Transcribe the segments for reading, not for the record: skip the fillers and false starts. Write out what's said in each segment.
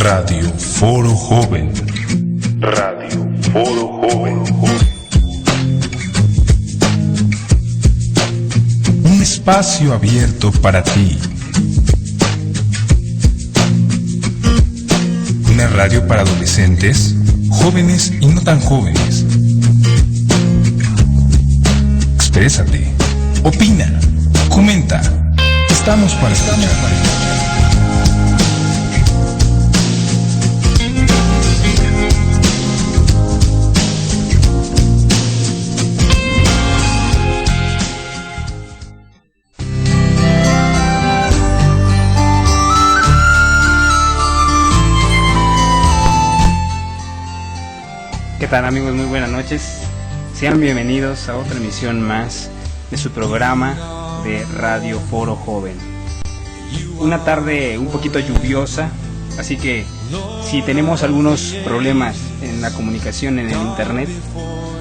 Radio Foro Joven. Radio Foro Joven. Un espacio abierto para ti. Una radio para adolescentes, jóvenes y no tan jóvenes. Exprésate, opina, comenta. Estamos para escuchar. ¿Qué tal, amigos? Muy buenas noches. Sean bienvenidos a otra emisión más de su programa de Radio Foro Joven. Una tarde un poquito lluviosa, así que si tenemos algunos problemas en la comunicación en el internet,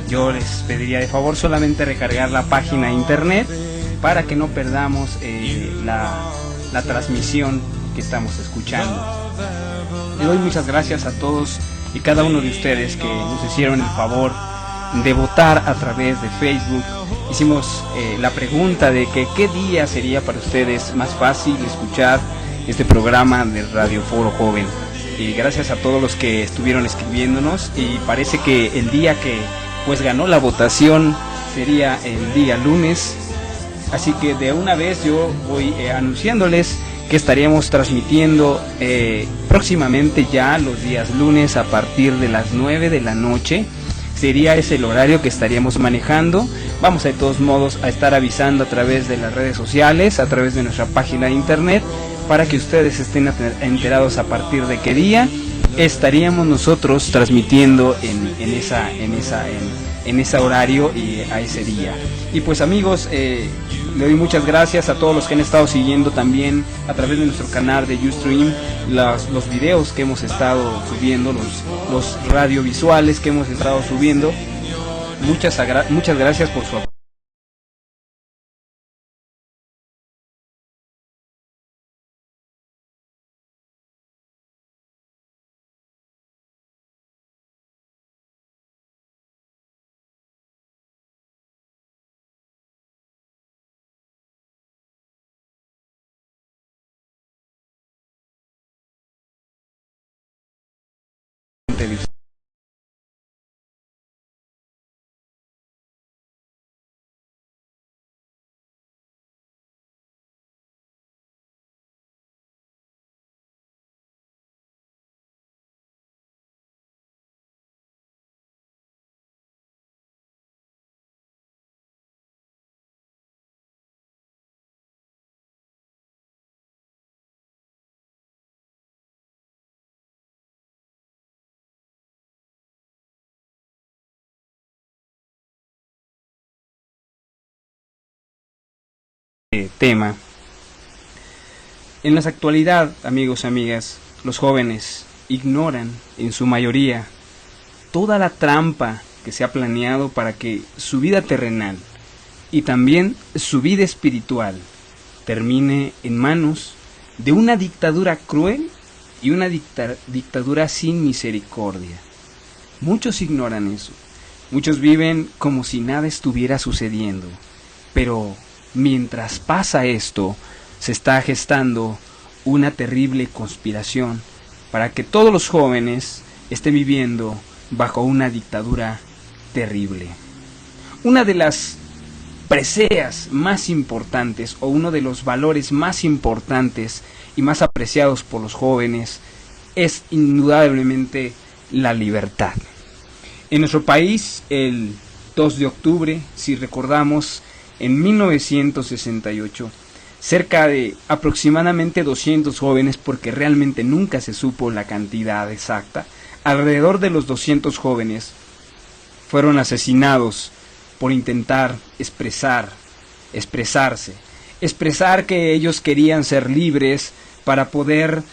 yo les pediría de favor solamente recargar la página de internet para que no perdamos la transmisión que estamos escuchando. Le doy muchas gracias a todos y cada uno de ustedes que nos hicieron el favor de votar a través de Facebook. Hicimos la pregunta de que qué día sería para ustedes más fácil escuchar este programa de Radio Foro Joven. Y gracias a todos los que estuvieron escribiéndonos, y parece que el día que pues ganó la votación sería el día lunes. Así que de una vez yo voy anunciándoles que estaríamos transmitiendo próximamente ya los días lunes a partir de las 9 de la noche. Sería ese el horario que estaríamos manejando. Vamos de todos modos a estar avisando a través de las redes sociales, a través de nuestra página de internet, para que ustedes estén enterados a partir de qué día estaríamos nosotros transmitiendo en ese horario y a ese día. Y pues, amigos, le doy muchas gracias a todos los que han estado siguiendo también a través de nuestro canal de Ustream los videos que hemos estado subiendo, los radiovisuales que hemos estado subiendo. Muchas gracias por su apoyo. Tema. En la actualidad, amigos y amigas, los jóvenes ignoran en su mayoría toda la trampa que se ha planeado para que su vida terrenal y también su vida espiritual termine en manos de una dictadura cruel y una dictadura sin misericordia. Muchos ignoran eso. Muchos viven como si nada estuviera sucediendo, pero mientras pasa esto, se está gestando una terrible conspiración para que todos los jóvenes estén viviendo bajo una dictadura terrible. Una de las preseas más importantes, o uno de los valores más importantes y más apreciados por los jóvenes, es indudablemente la libertad. En nuestro país, el 2 de octubre, si recordamos, en 1968, cerca de aproximadamente 200 jóvenes, porque realmente nunca se supo la cantidad exacta, alrededor de los 200 jóvenes fueron asesinados por intentar expresar que ellos querían ser libres para poder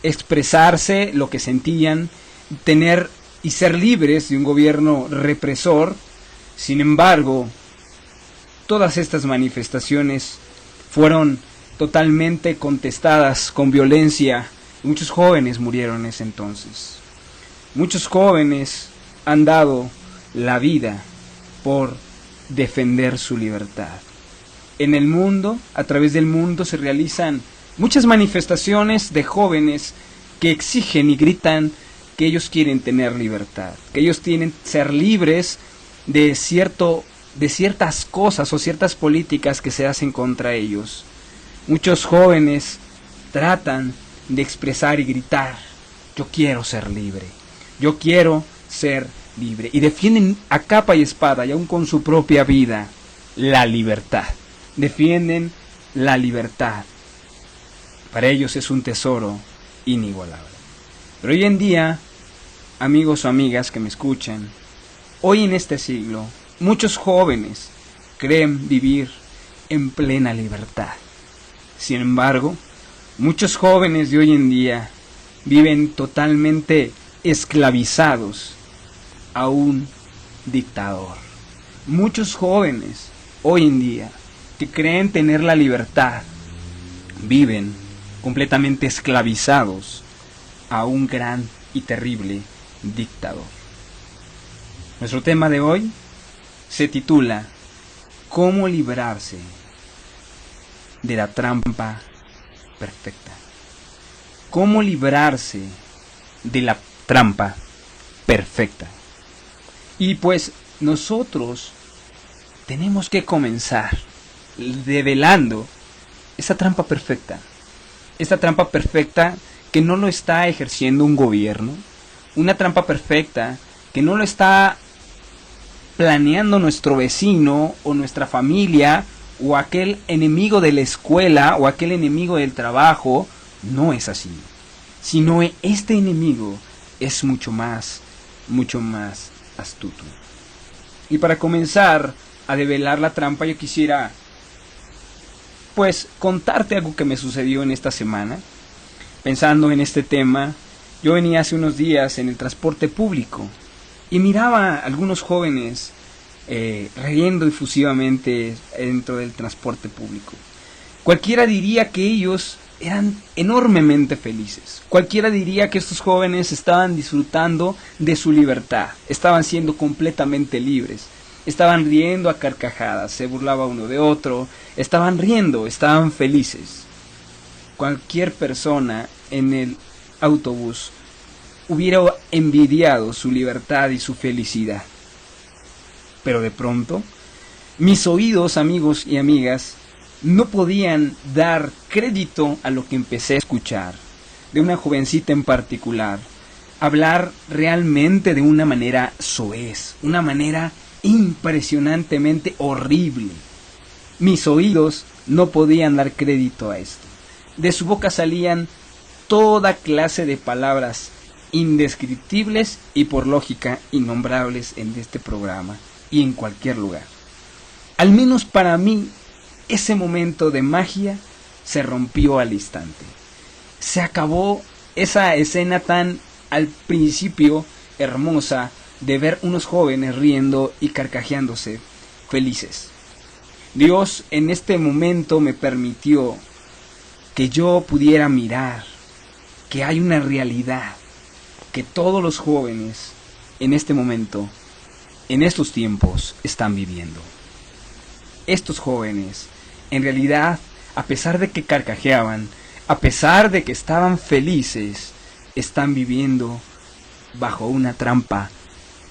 expresarse lo que sentían, tener y ser libres de un gobierno represor. Sin embargo, todas estas manifestaciones fueron totalmente contestadas con violencia Muchos jóvenes murieron en ese entonces. Muchos jóvenes han dado la vida por defender su libertad. En el mundo, a través del mundo, se realizan muchas manifestaciones de jóvenes que exigen y gritan que ellos quieren tener libertad, que ellos quieren ser libres de ciertas cosas o ciertas políticas que se hacen contra ellos. Muchos jóvenes tratan de expresar y gritar: yo quiero ser libre, yo quiero ser libre, y defienden a capa y espada y aún con su propia vida la libertad. Defienden la libertad. Para ellos es un tesoro inigualable. Pero hoy en día, amigos o amigas que me escuchan, hoy en este siglo, muchos jóvenes creen vivir en plena libertad. Sin embargo, muchos jóvenes de hoy en día viven totalmente esclavizados a un dictador. Muchos jóvenes hoy en día que creen tener la libertad viven completamente esclavizados a un gran y terrible dictador. Nuestro tema de hoy se titula ¿Cómo librarse de la trampa perfecta? ¿Cómo librarse de la trampa perfecta? Y pues nosotros tenemos que comenzar develando esa trampa perfecta. Esta trampa perfecta que no lo está ejerciendo un gobierno. Una trampa perfecta que no lo está planeando nuestro vecino o nuestra familia o aquel enemigo de la escuela o aquel enemigo del trabajo. No es así. Sino este enemigo es mucho más astuto. Y para comenzar a develar la trampa, yo quisiera pues contarte algo que me sucedió en esta semana. Pensando en este tema, yo venía hace unos días en el transporte público y miraba a algunos jóvenes riendo efusivamente dentro del transporte público. Cualquiera diría que ellos eran enormemente felices. Cualquiera diría que estos jóvenes estaban disfrutando de su libertad, estaban siendo completamente libres, estaban riendo a carcajadas, se burlaba uno de otro, estaban riendo, estaban felices. Cualquier persona en el autobús hubiera envidiado su libertad y su felicidad. Pero de pronto, mis oídos, amigos y amigas, no podían dar crédito a lo que empecé a escuchar de una jovencita en particular, hablar realmente de una manera soez, una manera impresionantemente horrible. Mis oídos no podían dar crédito a esto. De su boca salían toda clase de palabras indescriptibles y por lógica innombrables en este programa y en cualquier lugar. Al menos para mí, ese momento de magia se rompió al instante. Se acabó esa escena tan al principio hermosa de ver unos jóvenes riendo y carcajeándose felices. Dios en este momento me permitió que yo pudiera mirar que hay una realidad que todos los jóvenes en este momento, en estos tiempos, están viviendo. Estos jóvenes, en realidad, a pesar de que carcajeaban, a pesar de que estaban felices, están viviendo bajo una trampa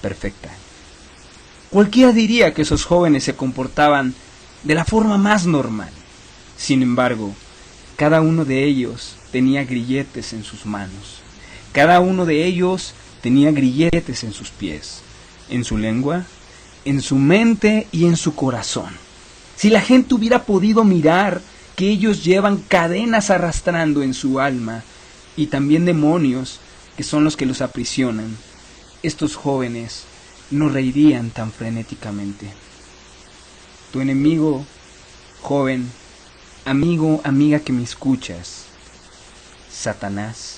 perfecta. Cualquiera diría que esos jóvenes se comportaban de la forma más normal. Sin embargo, cada uno de ellos tenía grilletes en sus manos. Cada uno de ellos tenía grilletes en sus pies, en su lengua, en su mente y en su corazón. Si la gente hubiera podido mirar que ellos llevan cadenas arrastrando en su alma y también demonios que son los que los aprisionan, estos jóvenes no reirían tan frenéticamente. Tu enemigo, joven, amigo, amiga que me escuchas, Satanás,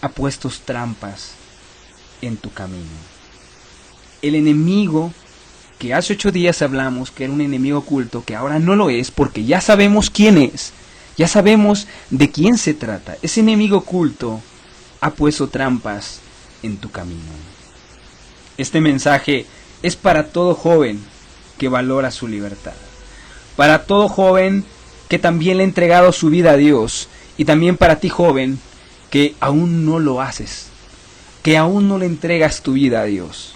ha puesto trampas en tu camino. El enemigo que hace 8 días hablamos que era un enemigo oculto, que ahora no lo es porque ya sabemos quién es, Ya sabemos de quién se trata. Ese enemigo oculto ha puesto trampas en tu camino. Este mensaje es para todo joven que valora su libertad. Para todo joven que también le ha entregado su vida a Dios. Y también para ti, joven, que aún no lo haces. Que aún no le entregas tu vida a Dios.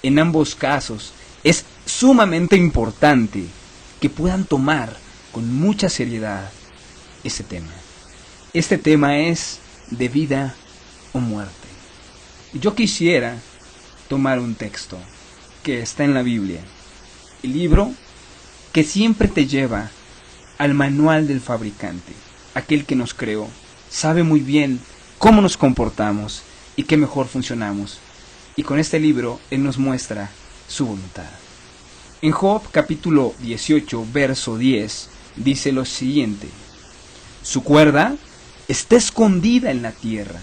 En ambos casos es sumamente importante que puedan tomar con mucha seriedad ese tema. Este tema es de vida o muerte. Yo quisiera tomar un texto que está en la Biblia, el libro que siempre te lleva al manual del fabricante. Aquel que nos creó sabe muy bien cómo nos comportamos y qué mejor funcionamos. Y con este libro Él nos muestra su voluntad. En Job capítulo 18, verso 10, dice lo siguiente: su cuerda está escondida en la tierra,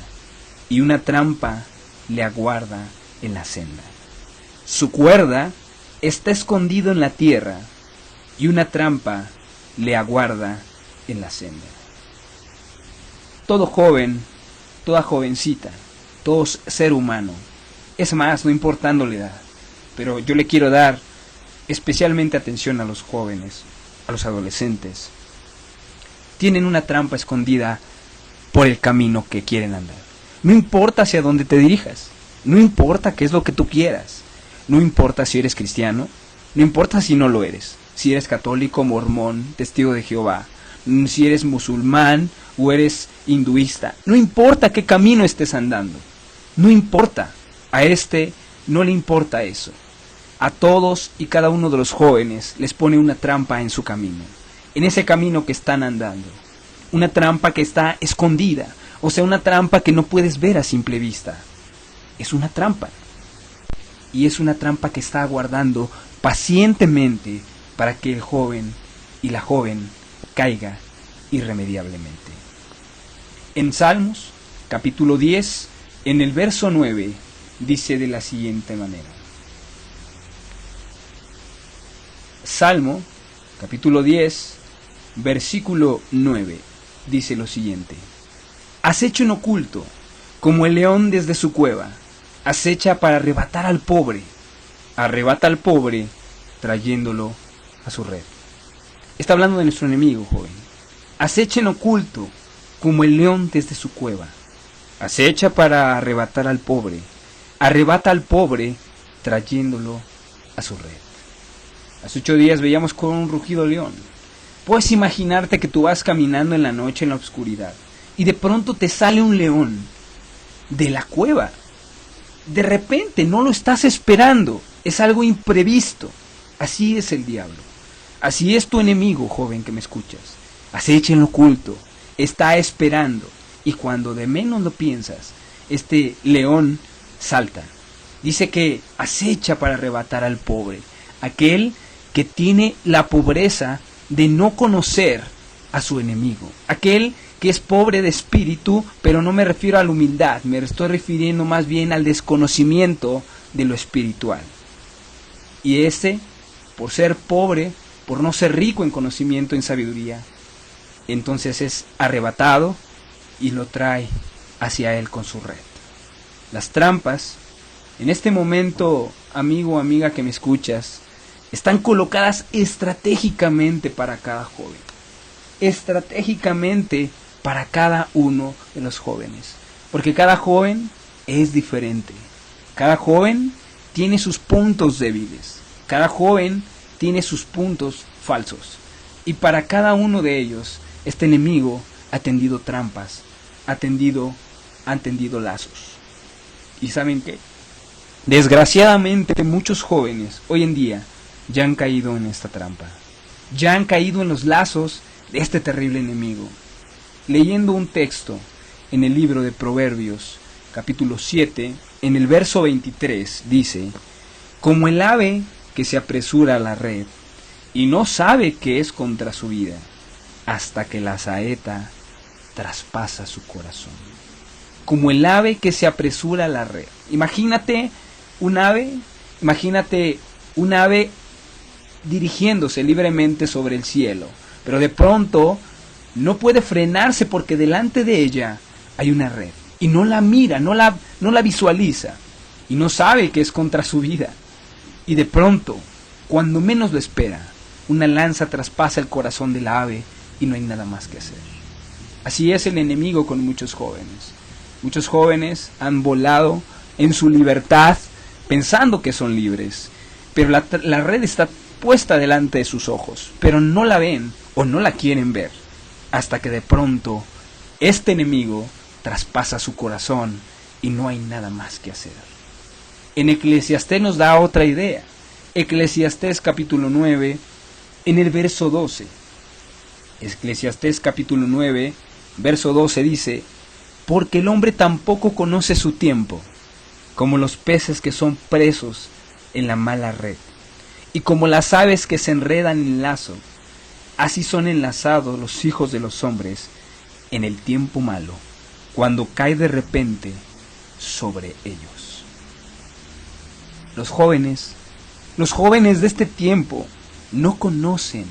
y una trampa le aguarda en la senda. Su cuerda está escondida en la tierra, y una trampa le aguarda en la senda. Todo joven, toda jovencita, todo ser humano, es más, no importando la edad, pero yo le quiero dar especialmente atención a los jóvenes, a los adolescentes. Tienen una trampa escondida por el camino que quieren andar. No importa hacia dónde te dirijas, no importa qué es lo que tú quieras, no importa si eres cristiano, no importa si no lo eres, si eres católico, mormón, testigo de Jehová, si eres musulmán o eres hinduista, no importa qué camino estés andando, no importa, a este no le importa eso. A todos y cada uno de los jóvenes les pone una trampa en su camino, en ese camino que están andando. Una trampa que está escondida, o sea, una trampa que no puedes ver a simple vista. Es una trampa. Y es una trampa que está aguardando pacientemente para que el joven y la joven caiga irremediablemente. En Salmos, capítulo 10, en el verso 9, dice de la siguiente manera. Salmo, capítulo 10, versículo 9, dice lo siguiente: acecho en oculto, como el león desde su cueva, acecha para arrebatar al pobre, arrebata al pobre, trayéndolo a su red. Está hablando de nuestro enemigo, joven. Acecha en oculto, como el león desde su cueva, acecha para arrebatar al pobre, arrebata al pobre, trayéndolo a su red. Hace 8 días veíamos con un rugido león. Puedes imaginarte que tú vas caminando en la noche en la oscuridad y de pronto te sale un león de la cueva. De repente no lo estás esperando, es algo imprevisto. Así es el diablo. Así es tu enemigo, joven que me escuchas. Acecha en lo oculto, está esperando, y cuando de menos lo piensas, este león salta. Dice que acecha para arrebatar al pobre, aquel que tiene la pobreza de no conocer a su enemigo, aquel que es pobre de espíritu, pero no me refiero a la humildad, me estoy refiriendo más bien al desconocimiento de lo espiritual. Y ese, por ser pobre, por no ser rico en conocimiento, en sabiduría, entonces es arrebatado y lo trae hacia él con su red. Las trampas, en este momento, amigo o amiga que me escuchas, están colocadas estratégicamente para cada joven, estratégicamente para cada uno de los jóvenes, porque cada joven es diferente, cada joven tiene sus puntos débiles, cada joven tiene sus puntos falsos, y para cada uno de ellos, este enemigo ha tendido trampas, ha tendido lazos. ¿Y saben qué? Desgraciadamente muchos jóvenes hoy en día ya han caído en esta trampa, ya han caído en los lazos de este terrible enemigo. Leyendo un texto en el libro de Proverbios, capítulo 7, en el verso 23, dice: como el ave que se apresura a la red y no sabe que es contra su vida, hasta que la saeta traspasa su corazón. Como el ave que se apresura a la red. Imagínate un ave dirigiéndose libremente sobre el cielo, pero de pronto no puede frenarse porque delante de ella hay una red. Y no la mira, no la visualiza. Y no sabe que es contra su vida. Y de pronto, cuando menos lo espera, una lanza traspasa el corazón del ave y no hay nada más que hacer. Así es el enemigo con muchos jóvenes. Muchos jóvenes han volado en su libertad pensando que son libres, pero la red está puesta delante de sus ojos, pero no la ven o no la quieren ver, hasta que de pronto este enemigo traspasa su corazón y no hay nada más que hacer. En Eclesiastés nos da otra idea. Eclesiastés capítulo 9, en el verso 12. Eclesiastés capítulo 9, verso 12 dice: porque el hombre tampoco conoce su tiempo, como los peces que son presos en la mala red, y como las aves que se enredan en lazo, así son enlazados los hijos de los hombres en el tiempo malo, cuando cae de repente sobre ellos. Los jóvenes de este tiempo no conocen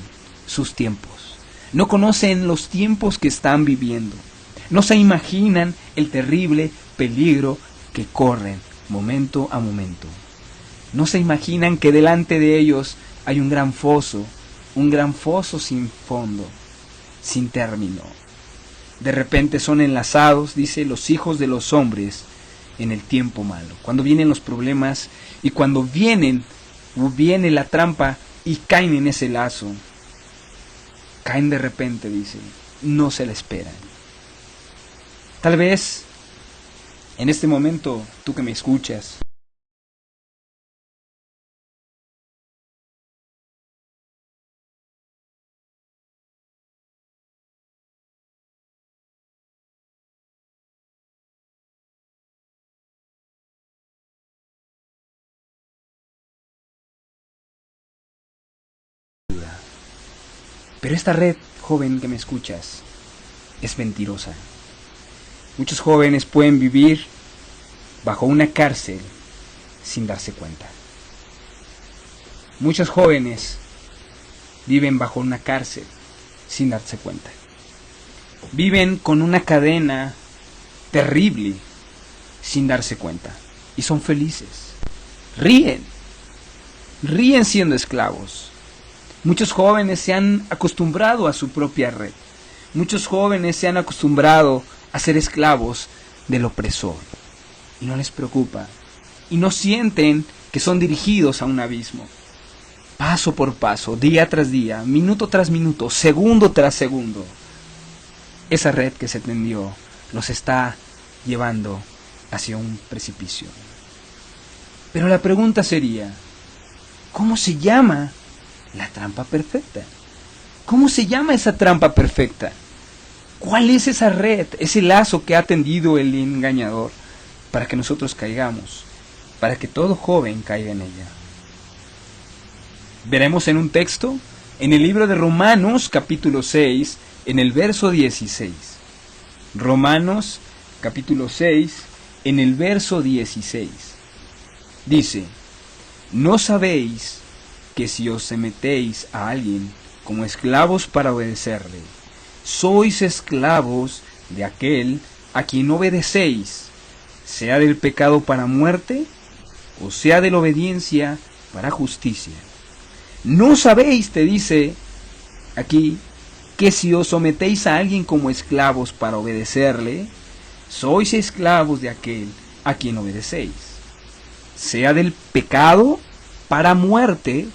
sus tiempos, no conocen los tiempos que están viviendo, no se imaginan el terrible peligro que corren momento a momento. No se imaginan que delante de ellos hay un gran foso sin fondo, sin término. De repente son enlazados, dice, los hijos de los hombres en el tiempo malo. Cuando vienen los problemas y cuando viene la trampa y caen en ese lazo, caen de repente, dice, no se la esperan. Tal vez en este momento, tú que me escuchas, pero esta red, joven que me escuchas, es mentirosa. Muchos jóvenes pueden vivir bajo una cárcel sin darse cuenta. Muchos jóvenes viven bajo una cárcel sin darse cuenta. Viven con una cadena terrible sin darse cuenta. Y son felices. Ríen siendo esclavos. Muchos jóvenes se han acostumbrado a su propia red. Muchos jóvenes se han acostumbrado a ser esclavos del opresor. Y no les preocupa. Y no sienten que son dirigidos a un abismo. Paso por paso, día tras día, minuto tras minuto, segundo tras segundo, esa red que se tendió los está llevando hacia un precipicio. Pero la pregunta sería, ¿cómo se llama la trampa perfecta? ¿Cómo se llama esa trampa perfecta? ¿Cuál es esa red, ese lazo que ha tendido el engañador para que nosotros caigamos, para que todo joven caiga en ella? Veremos en un texto, en el libro de Romanos capítulo 6, en el verso 16. Romanos capítulo 6, en el verso 16. Dice: ¿no sabéis que si os sometéis a alguien como esclavos para obedecerle, sois esclavos de aquel a quien obedecéis, sea del pecado para muerte, o sea de la obediencia para justicia? ¿No sabéis, te dice aquí, que si os sometéis a alguien como esclavos para obedecerle, sois esclavos de aquel a quien obedecéis, sea del pecado para muerte,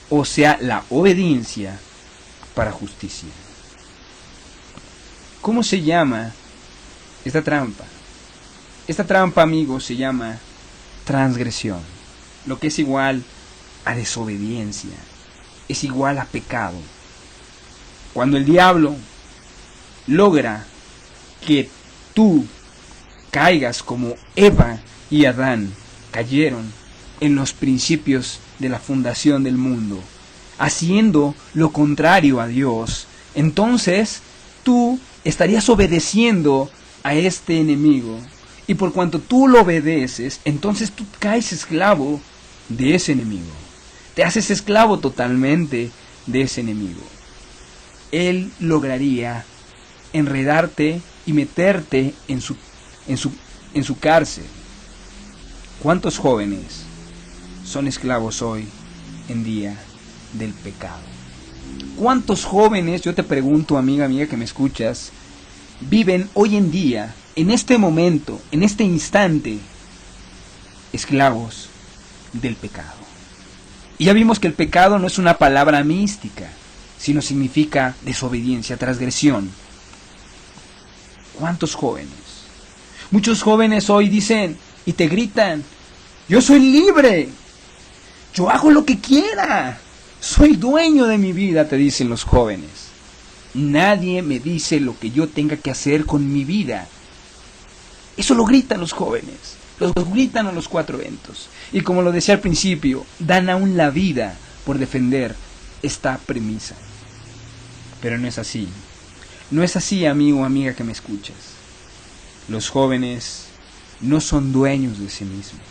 o sea la obediencia para justicia? ¿Cómo se llama esta trampa? Esta trampa, amigos, se llama transgresión, lo que es igual a desobediencia, es igual a pecado. Cuando el diablo logra que tú caigas como Eva y Adán cayeron en los principios de la fundación del mundo, haciendo lo contrario a Dios, entonces tú estarías obedeciendo a este enemigo. Y por cuanto tú lo obedeces, entonces tú caes esclavo de ese enemigo. Te haces esclavo totalmente de ese enemigo. él lograría enredarte y meterte en su cárcel. ¿Cuántos jóvenes son esclavos hoy en día del pecado? ¿Cuántos jóvenes, yo te pregunto, amiga que me escuchas, viven hoy en día, en este momento, en este instante, esclavos del pecado? Y ya vimos que el pecado no es una palabra mística, sino significa desobediencia, transgresión. ¿Cuántos jóvenes? Muchos jóvenes hoy dicen y te gritan: yo soy libre, yo hago lo que quiera, soy dueño de mi vida, te dicen los jóvenes. Nadie me dice lo que yo tenga que hacer con mi vida. Eso lo gritan los jóvenes, los gritan a los cuatro vientos. Y como lo decía al principio, dan aún la vida por defender esta premisa. Pero no es así. No es así, amigo o amiga que me escuchas. Los jóvenes no son dueños de sí mismos,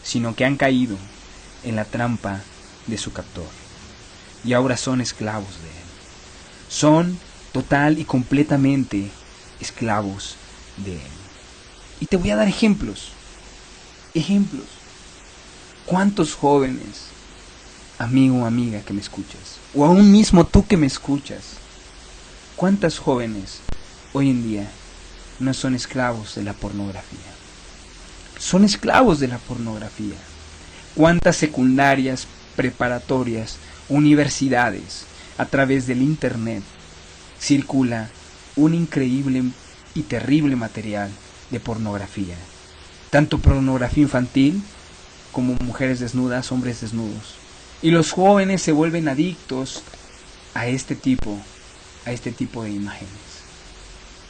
sino que han caído en la trampa de su captor y ahora son esclavos de él. Son total y completamente esclavos de él. Y te voy a dar ejemplos. ¿Cuántos jóvenes, amigo o amiga que me escuchas, o aún mismo tú que me escuchas, cuántas jóvenes hoy en día no son esclavos de la pornografía? Son esclavos de la pornografía. ¿Cuántas secundarias, preparatorias, universidades, a través del internet, circula un increíble y terrible material de pornografía? Tanto pornografía infantil como mujeres desnudas, hombres desnudos. Y los jóvenes se vuelven adictos a este tipo de imágenes.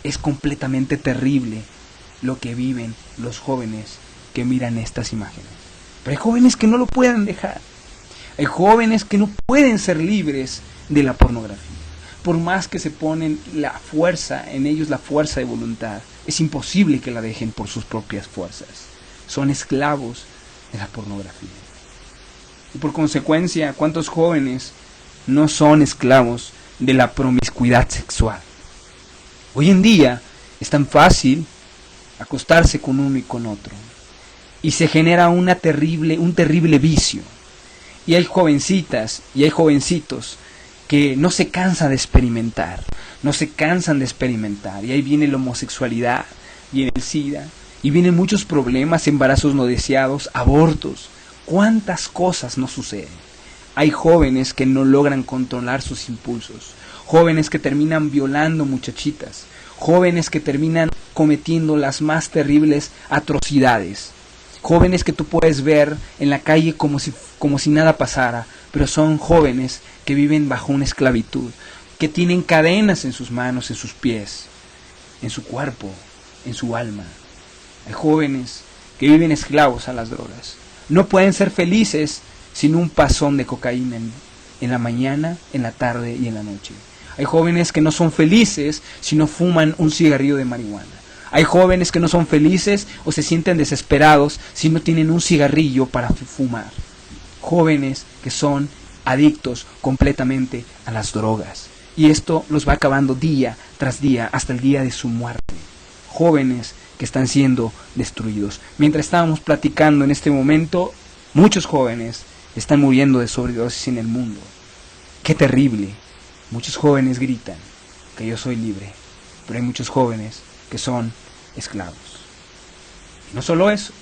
Es completamente terrible lo que viven los jóvenes que miran estas imágenes. Pero hay jóvenes que no lo pueden dejar. Hay jóvenes que no pueden ser libres de la pornografía. Por más que se ponen la fuerza de voluntad, es imposible que la dejen por sus propias fuerzas. Son esclavos de la pornografía. Y por consecuencia, ¿cuántos jóvenes no son esclavos de la promiscuidad sexual? Hoy en día es tan fácil acostarse con uno y con otro, y se genera un terrible vicio. Y hay jovencitas y hay jovencitos que no se cansan de experimentar, y ahí viene la homosexualidad, viene el SIDA, y vienen muchos problemas, embarazos no deseados, abortos. ¿Cuántas cosas no suceden? Hay jóvenes que no logran controlar sus impulsos, jóvenes que terminan violando muchachitas, jóvenes que terminan cometiendo las más terribles atrocidades, jóvenes que tú puedes ver en la calle como si nada pasara, pero son jóvenes que viven bajo una esclavitud, que tienen cadenas en sus manos, en sus pies, en su cuerpo, en su alma. Hay jóvenes que viven esclavos a las drogas. No pueden ser felices sin un pasón de cocaína en la mañana, en la tarde y en la noche. Hay jóvenes que no son felices si no fuman un cigarrillo de marihuana. Hay jóvenes que no son felices o se sienten desesperados si no tienen un cigarrillo para fumar. Jóvenes que son adictos completamente a las drogas. Y esto los va acabando día tras día hasta el día de su muerte. Jóvenes que están siendo destruidos. Mientras estábamos platicando en este momento, muchos jóvenes están muriendo de sobredosis en el mundo. ¡Qué terrible! Muchos jóvenes gritan que yo soy libre, pero hay muchos jóvenes que son esclavos. Y no solo eso,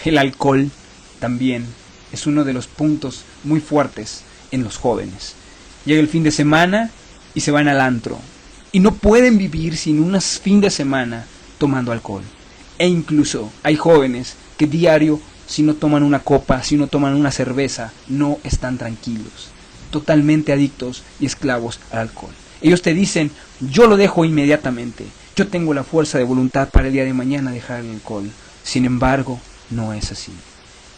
el alcohol también es uno de los puntos muy fuertes en los jóvenes. Llega el fin de semana y se van al antro, y no pueden vivir sin un fin de semana tomando alcohol. E incluso hay jóvenes que diario, si no toman una copa, si no toman una cerveza, no están tranquilos. Totalmente adictos y esclavos al alcohol. Ellos te dicen, yo lo dejo inmediatamente. Yo tengo la fuerza de voluntad para el día de mañana dejar el alcohol. Sin embargo, no es así.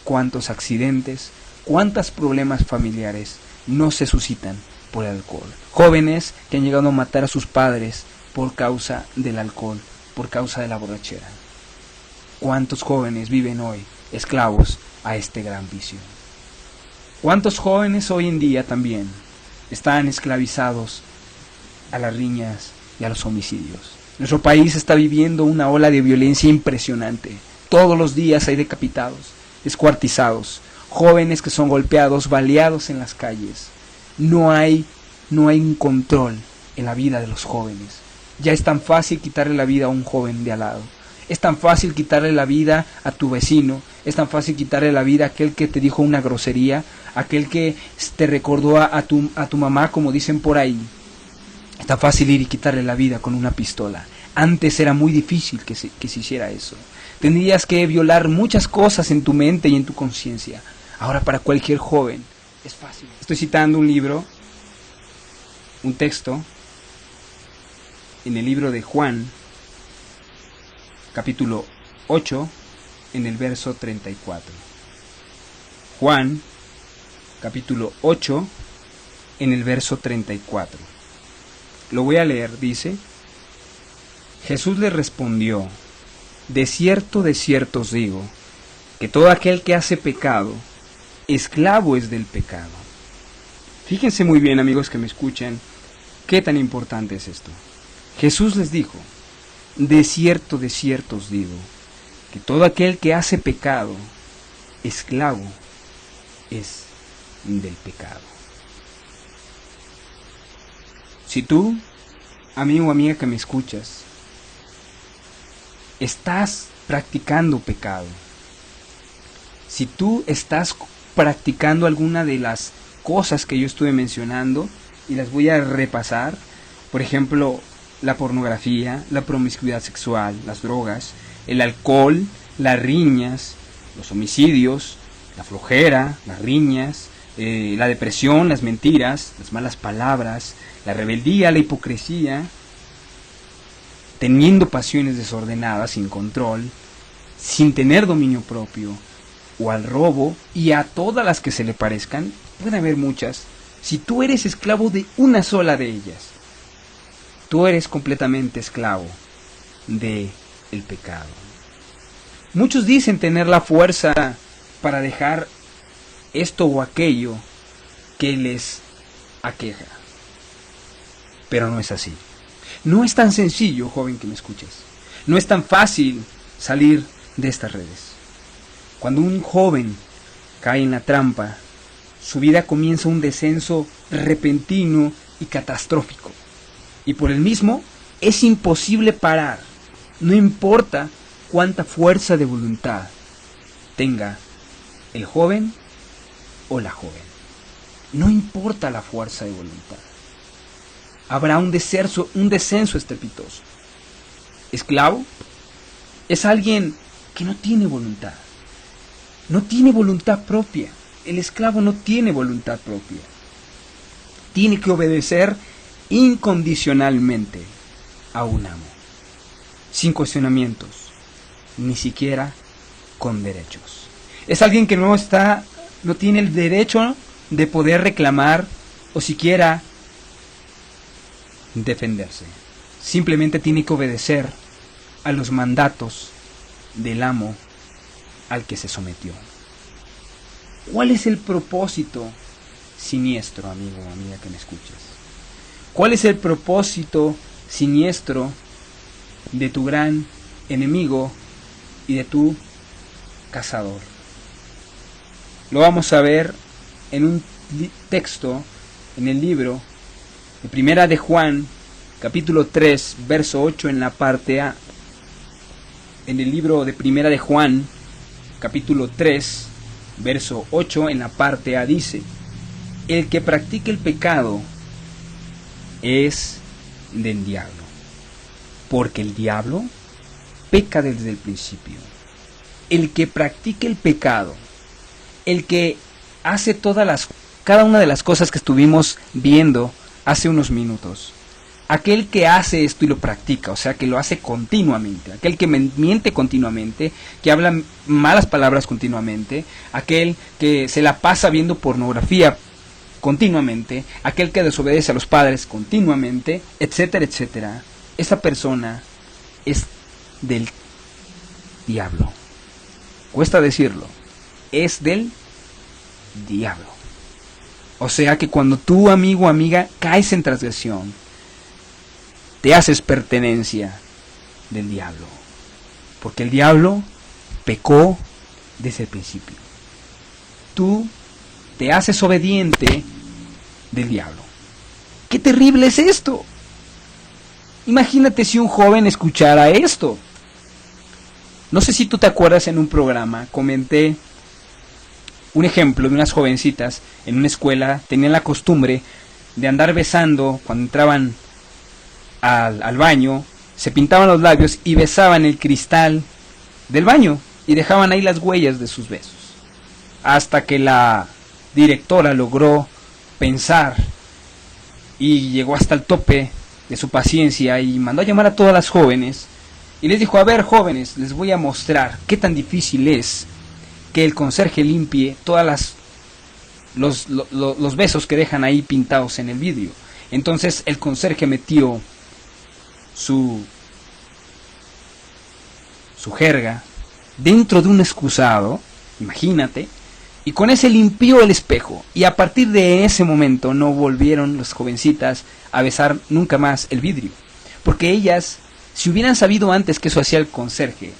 ¿Cuántos accidentes, cuántos problemas familiares no se suscitan por el alcohol? Jóvenes que han llegado a matar a sus padres por causa del alcohol, por causa de la borrachera. ¿Cuántos jóvenes viven hoy esclavos a este gran vicio? ¿Cuántos jóvenes hoy en día también están esclavizados a las riñas y a los homicidios. Nuestro país está viviendo una ola de violencia impresionante. Todos los días hay decapitados, descuartizados, jóvenes que son golpeados, baleados en las calles. No hay un control en la vida de los jóvenes. Ya es tan fácil quitarle la vida a un joven de al lado. Es tan fácil quitarle la vida a tu vecino. Es tan fácil quitarle la vida a aquel que te dijo una grosería, aquel que te recordó a tu mamá, como dicen por ahí. Es tan fácil ir y quitarle la vida con una pistola. Antes era muy difícil que se hiciera eso. Tendrías que violar muchas cosas en tu mente y en tu conciencia. Ahora para cualquier joven es fácil. Estoy citando un libro, un texto, en el libro de Juan, capítulo 8, en el verso 34. Juan, capítulo 8, en el verso 34. Lo voy a leer, dice: Jesús le respondió: de cierto os digo, que todo aquel que hace pecado, esclavo es del pecado. Fíjense muy bien, amigos que me escuchan, qué tan importante es esto. Jesús les dijo: de cierto os digo, que todo aquel que hace pecado, esclavo es del pecado. Si tú, amigo o amiga que me escuchas, estás practicando pecado, si tú estás practicando alguna de las cosas que yo estuve mencionando, y las voy a repasar, por ejemplo, la pornografía, la promiscuidad sexual, las drogas, el alcohol, las riñas, los homicidios, la flojera, las riñas, la depresión, las mentiras, las malas palabras, la rebeldía, la hipocresía, teniendo pasiones desordenadas, sin control, sin tener dominio propio, o al robo, y a todas las que se le parezcan, puede haber muchas. Si tú eres esclavo de una sola de ellas, tú eres completamente esclavo del pecado. Muchos dicen tener la fuerza para dejar esto o aquello que les aqueja, pero no es así. No es tan sencillo, joven que me escuchas. No es tan fácil salir de estas redes. Cuando un joven cae en la trampa, su vida comienza un descenso repentino y catastrófico. Y por el mismo es imposible parar. No importa cuánta fuerza de voluntad tenga el joven o la joven. No importa la fuerza de voluntad. Habrá un descenso estrepitoso. Esclavo es alguien que no tiene voluntad. No tiene voluntad propia. El esclavo no tiene voluntad propia. Tiene que obedecer incondicionalmente a un amo, sin cuestionamientos, ni siquiera con derechos. Es alguien que no tiene el derecho de poder reclamar o siquiera defenderse. Simplemente tiene que obedecer a los mandatos del amo al que se sometió. ¿Cuál es el propósito siniestro, amigo o amiga que me escuchas? ¿Cuál es el propósito siniestro de tu gran enemigo y de tu cazador? Lo vamos a ver en un texto en el libro de Primera de Juan, capítulo 3, verso 8 en la parte A. En el libro de Primera de Juan, capítulo 3, verso 8 en la parte A dice: el que practica el pecado es del diablo, porque el diablo peca desde el principio. El que practica el pecado, el que hace cada una de las cosas que estuvimos viendo hace unos minutos, aquel que hace esto y lo practica, o sea que lo hace continuamente, aquel que miente continuamente, que habla malas palabras continuamente, aquel que se la pasa viendo pornografía continuamente, aquel que desobedece a los padres continuamente, etcétera, etcétera, esa persona es del diablo. Cuesta decirlo, es del diablo. O sea que cuando tú, amigo o amiga, caes en transgresión, te haces pertenencia del diablo. Porque el diablo pecó desde el principio. Tú te haces obediente del diablo. ¡Qué terrible es esto! Imagínate si un joven escuchara esto. No sé si tú te acuerdas, en un programa comenté un ejemplo de unas jovencitas en una escuela. Tenían la costumbre de andar besando cuando entraban al baño, se pintaban los labios y besaban el cristal del baño y dejaban ahí las huellas de sus besos. Hasta que la directora logró pensar y llegó hasta el tope de su paciencia y mandó a llamar a todas las jóvenes y les dijo: a ver, jóvenes, les voy a mostrar qué tan difícil es que el conserje limpie todas los besos que dejan ahí pintados en el vidrio. Entonces el conserje metió su jerga dentro de un excusado, imagínate, y con ese limpió el espejo, y a partir de ese momento no volvieron las jovencitas a besar nunca más el vidrio, porque ellas, si hubieran sabido antes que eso hacía el conserje,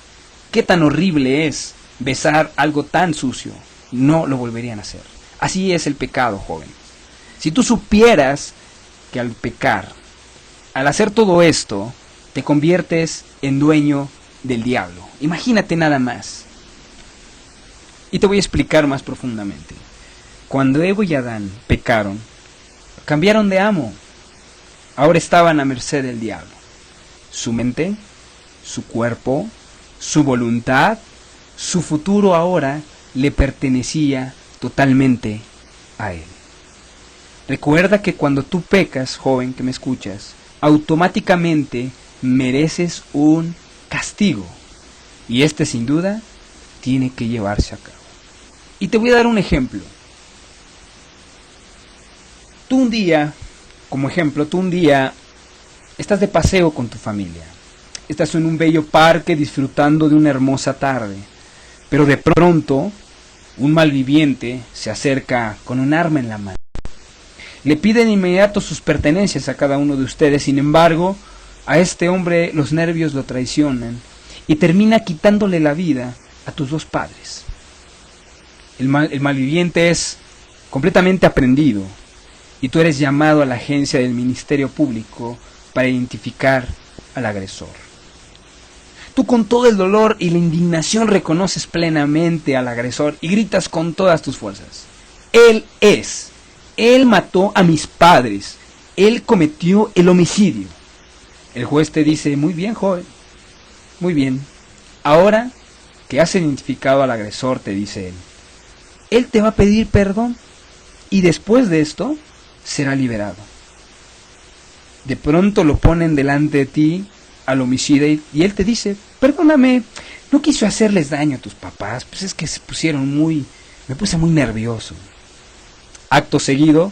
qué tan horrible es besar algo tan sucio, no lo volverían a hacer. Así es el pecado, joven. Si tú supieras que al pecar, al hacer todo esto, te conviertes en dueño del diablo. Imagínate nada más. Y te voy a explicar más profundamente. Cuando Eva y Adán pecaron, cambiaron de amo. Ahora estaban a merced del diablo. Su mente, su cuerpo, su voluntad, su futuro ahora le pertenecía totalmente a él. Recuerda que cuando tú pecas, joven que me escuchas, automáticamente mereces un castigo. Y este sin duda tiene que llevarse a cabo. Y te voy a dar un ejemplo. Tú un día estás de paseo con tu familia. Estás en un bello parque disfrutando de una hermosa tarde. Pero de pronto, un malviviente se acerca con un arma en la mano. Le pide de inmediato sus pertenencias a cada uno de ustedes. Sin embargo, a este hombre los nervios lo traicionan y termina quitándole la vida a tus dos padres. El malviviente es completamente aprehendido y tú eres llamado a la agencia del Ministerio Público para identificar al agresor. Tú, con todo el dolor y la indignación, reconoces plenamente al agresor y gritas con todas tus fuerzas: Él mató a mis padres, él cometió el homicidio. El juez te dice: muy bien, joven, muy bien. Ahora que has identificado al agresor, te dice él te va a pedir perdón y después de esto será liberado. De pronto lo ponen delante de ti al homicida y él te dice: perdóname, no quiso hacerles daño a tus papás, pues es que me puse muy nervioso. Acto seguido,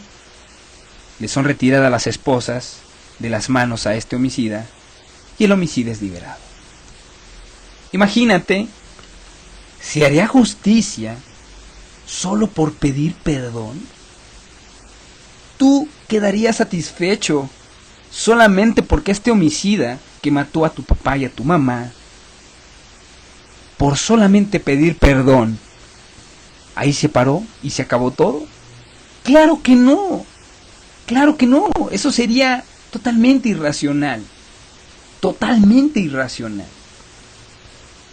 le son retiradas las esposas de las manos a este homicida y el homicida es liberado. Imagínate, ¿se haría justicia solo por pedir perdón? ¿Tú quedarías satisfecho solamente porque este homicida que mató a tu papá y a tu mamá, por solamente pedir perdón, ahí se paró y se acabó todo? ¡Claro que no! ¡Claro que no! Eso sería totalmente irracional. Totalmente irracional.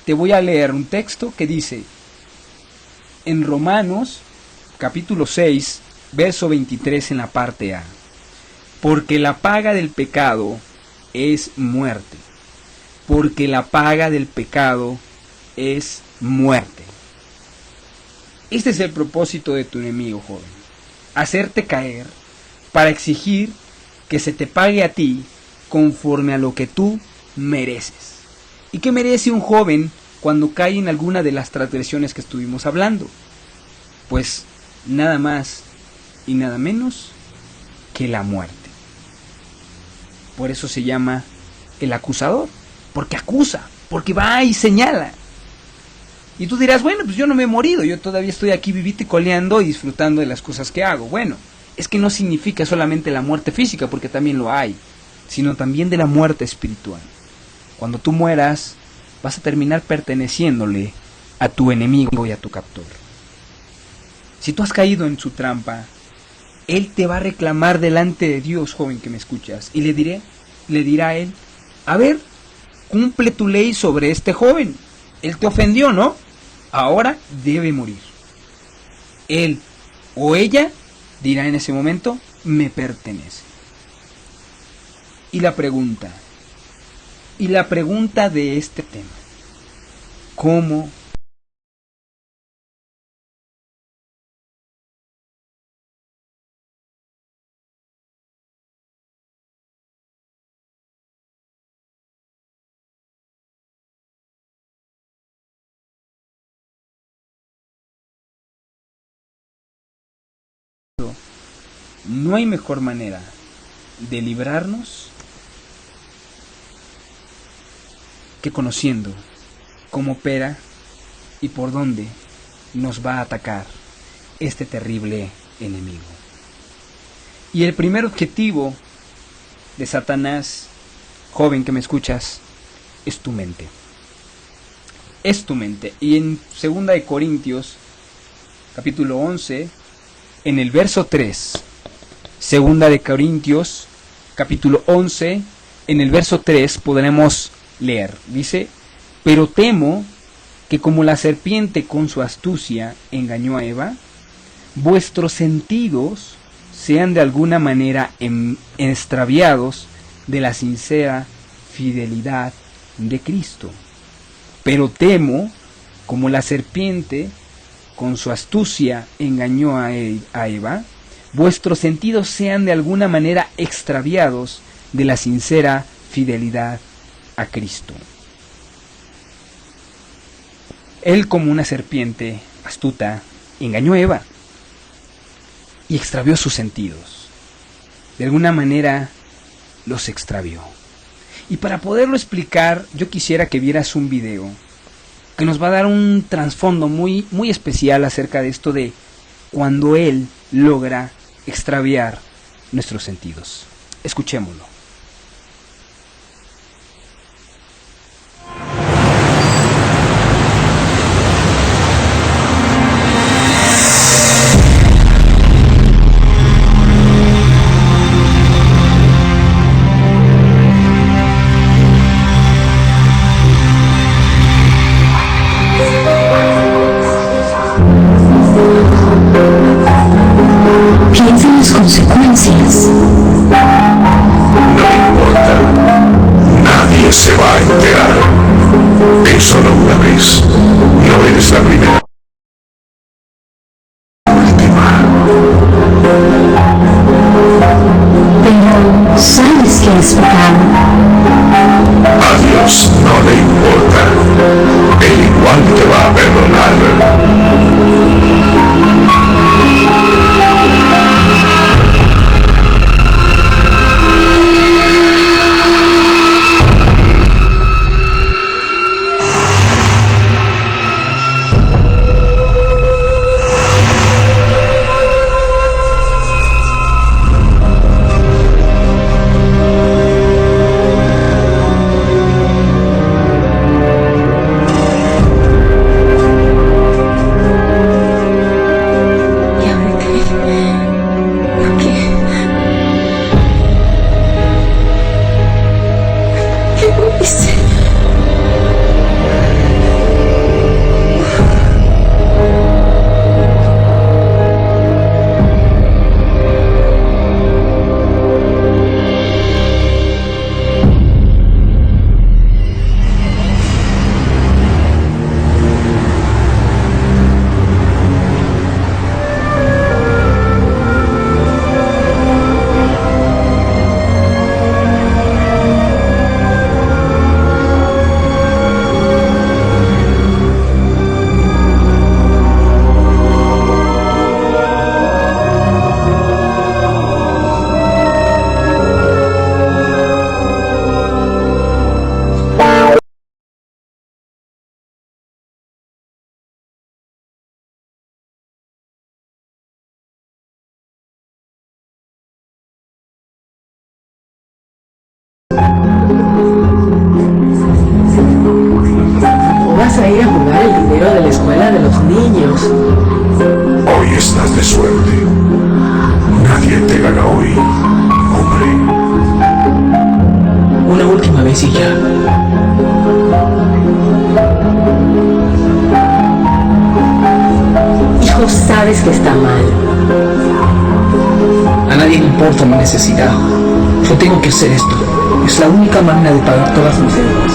Te voy a leer un texto que dice en Romanos capítulo 6, verso 23 en la parte A: porque la paga del pecado es muerte. Porque la paga del pecado es muerte. Este es el propósito de tu enemigo, joven: hacerte caer para exigir que se te pague a ti conforme a lo que tú mereces. ¿Y qué merece un joven cuando cae en alguna de las transgresiones que estuvimos hablando? Pues nada más y nada menos que la muerte. Por eso se llama el acusador, porque acusa, porque va y señala. Y tú dirás: bueno, pues yo no me he morido, yo todavía estoy aquí vivito y coleando y disfrutando de las cosas que hago. Bueno, es que no significa solamente la muerte física, porque también lo hay. sino también de la muerte espiritual. Cuando tú mueras, vas a terminar perteneciéndole a tu enemigo y a tu captor. Si tú has caído en su trampa, Él te va a reclamar delante de Dios, joven que me escuchas, y le dirá a Él, a ver, cumple tu ley sobre este joven. Él te ofendió, ¿no? Ahora debe morir. Él o ella dirá en ese momento, me pertenece. Y la pregunta de este tema, ¿cómo no hay mejor manera de librarnos que conociendo cómo opera y por dónde nos va a atacar este terrible enemigo? Y el primer objetivo de Satanás, joven que me escuchas, es tu mente. Es tu mente. Y en 2 de Corintios, capítulo 11, en el verso 3, 2 de Corintios, capítulo 11, en el verso 3 podremos leer. Dice, pero temo que como la serpiente con su astucia engañó a Eva, vuestros sentidos sean de alguna manera extraviados de la sincera fidelidad de Cristo. Pero temo, como la serpiente con su astucia engañó a Eva, vuestros sentidos sean de alguna manera extraviados de la sincera fidelidad a Cristo. Él, como una serpiente astuta, engañó a Eva y extravió sus sentidos. De alguna manera los extravió. Y para poderlo explicar, yo quisiera que vieras un video que nos va a dar un trasfondo muy especial acerca de esto de cuando Él logra extraviar nuestros sentidos. Escuchémoslo. Piensa en las consecuencias. No importa, nadie se va a enterar. Es solo una vez, no eres la primera. Última. Pero sabes que es pecado. A Dios no le importa. Él igual te va a perdonar. niños. Hoy estás de suerte. Nadie te gana hoy, hombre. Una última vez y ya. Hijo, sabes que está mal. A nadie le importa mi necesidad. Yo tengo que hacer esto. Es la única manera de pagar todas mis deudas.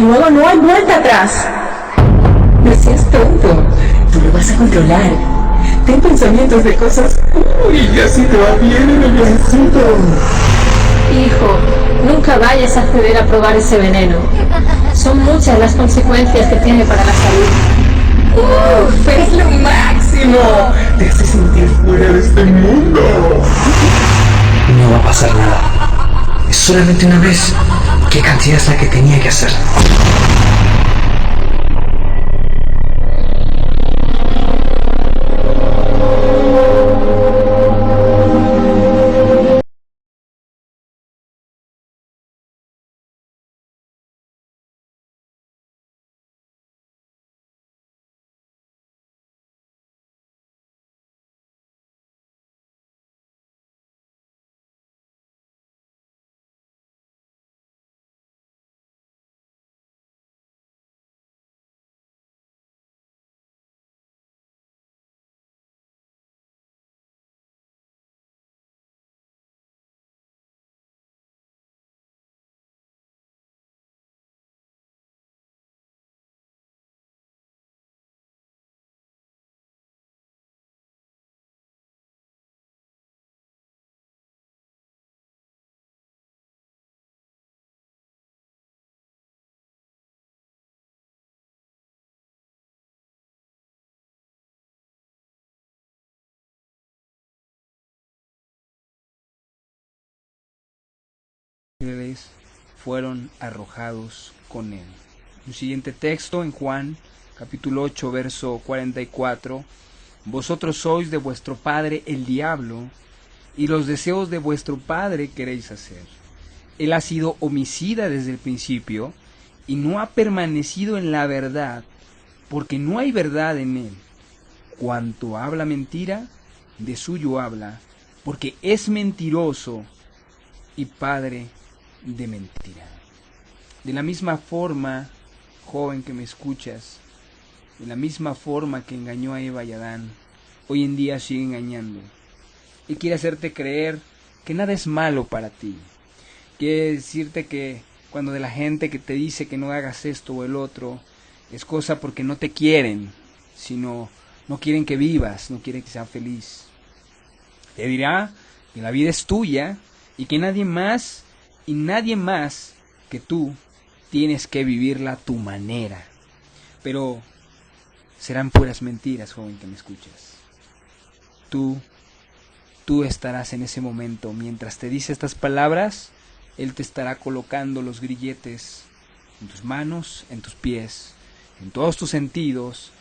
Luego no hay vuelta atrás. No seas tonto. Tú lo vas a controlar. Ten pensamientos de cosas. Uy, así te va bien en el viajecito. Hijo, nunca vayas a acceder a probar ese veneno. Son muchas las consecuencias que tiene para la salud. ¡Uf! ¡Es lo máximo! Te hace sentir fuera de este mundo. No va a pasar nada. Es solamente una vez. ¿Qué cantidad es la que tenía que hacer? Fueron arrojados con él. Un siguiente texto en Juan, capítulo 8, verso 44. Vosotros sois de vuestro padre el diablo, y los deseos de vuestro padre queréis hacer. Él ha sido homicida desde el principio, y no ha permanecido en la verdad, porque no hay verdad en él. Cuanto habla mentira, de suyo habla, porque es mentiroso y padre de mentira. De la misma forma, joven que me escuchas, de la misma forma que engañó a Eva y Adán, hoy en día sigue engañando. Y quiere hacerte creer que nada es malo para ti. Quiere decirte que cuando de la gente que te dice que no hagas esto o el otro, es cosa porque no te quieren, sino no quieren que vivas, no quieren que seas feliz. Te dirá que la vida es tuya y que nadie más y nadie más que tú tienes que vivirla a tu manera. Pero serán puras mentiras, joven que me escuchas. Tú estarás en ese momento. Mientras te dice estas palabras, Él te estará colocando los grilletes en tus manos, en tus pies, en todos tus sentidos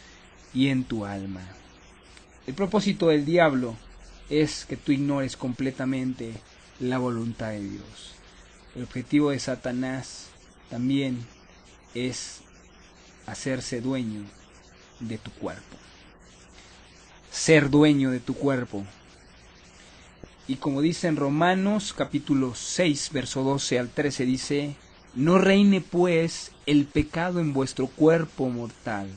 y en tu alma. El propósito del diablo es que tú ignores completamente la voluntad de Dios. El objetivo de Satanás también es hacerse dueño de tu cuerpo. Ser dueño de tu cuerpo. Y como dice en Romanos capítulo 6, verso 12 al 13, dice: no reine pues el pecado en vuestro cuerpo mortal,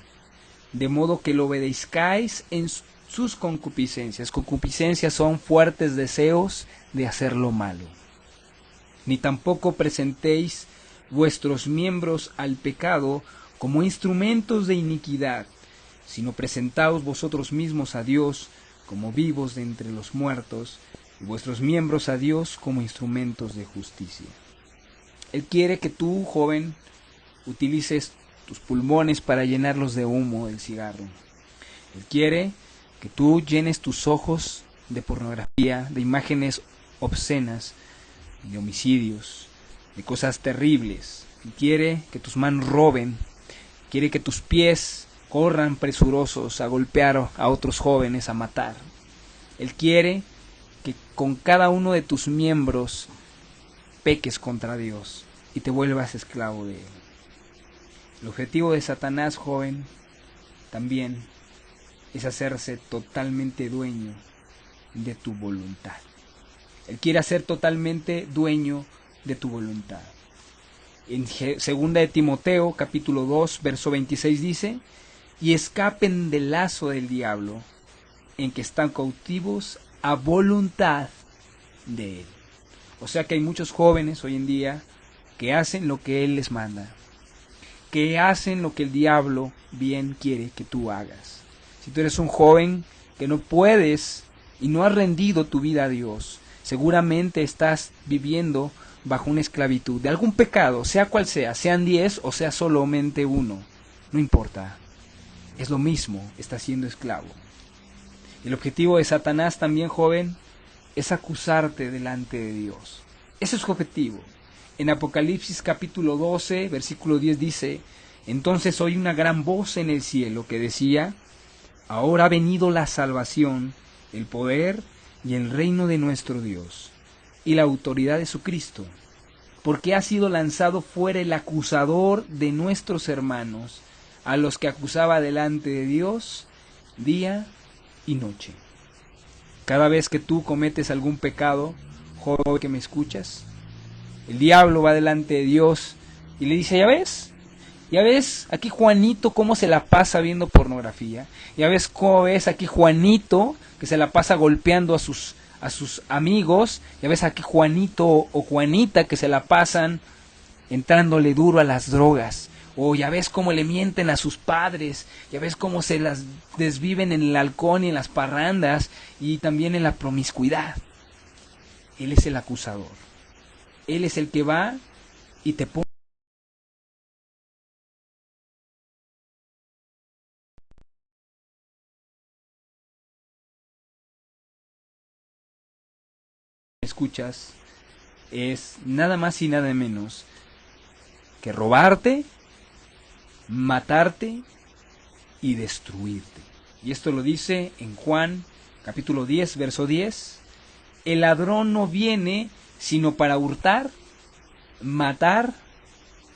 de modo que lo obedezcáis en sus concupiscencias. Concupiscencias son fuertes deseos de hacer lo malo. Ni tampoco presentéis vuestros miembros al pecado como instrumentos de iniquidad, sino presentaos vosotros mismos a Dios como vivos de entre los muertos, y vuestros miembros a Dios como instrumentos de justicia. Él quiere que tú, joven, utilices tus pulmones para llenarlos de humo del cigarro. Él quiere que tú llenes tus ojos de pornografía, de imágenes obscenas, de homicidios, de cosas terribles. Él quiere que tus manos roben, quiere que tus pies corran presurosos a golpear a otros jóvenes, a matar. Él quiere que con cada uno de tus miembros peques contra Dios y te vuelvas esclavo de Él. El objetivo de Satanás, joven, también es hacerse totalmente dueño de tu voluntad. Él quiere hacer totalmente dueño de tu voluntad. En 2 de Timoteo, capítulo 2, verso 26 dice: y escapen del lazo del diablo, en que están cautivos a voluntad de él. O sea que hay muchos jóvenes hoy en día que hacen lo que él les manda, que hacen lo que el diablo bien quiere que tú hagas. Si tú eres un joven que no puedes y no has rendido tu vida a Dios, seguramente estás viviendo bajo una esclavitud de algún pecado, sea cual sea, sean 10 o sea solamente uno, no importa, es lo mismo, estás siendo esclavo. El objetivo de Satanás también, joven, es acusarte delante de Dios. Ese es su objetivo. En Apocalipsis capítulo 12, versículo 10 dice: entonces oí una gran voz en el cielo que decía: ahora ha venido la salvación, el poder y el reino de nuestro Dios, y la autoridad de su Cristo, porque ha sido lanzado fuera el acusador de nuestros hermanos, a los que acusaba delante de Dios día y noche. Cada vez que tú cometes algún pecado, joven que me escuchas, el diablo va delante de Dios y le dice: ya ves aquí Juanito cómo se la pasa viendo pornografía, ya ves cómo ves aquí Juanito que se la pasa golpeando a sus amigos, ya ves aquí Juanito o Juanita que se la pasan entrándole duro a las drogas, o ya ves cómo le mienten a sus padres, ya ves cómo se las desviven en el halcón y en las parrandas y también en la promiscuidad. Él es el acusador. Él es el que va y te pone escuchas, es nada más y nada menos que robarte, matarte y destruirte. Y esto lo dice en Juan capítulo 10, verso 10. El ladrón no viene sino para hurtar, matar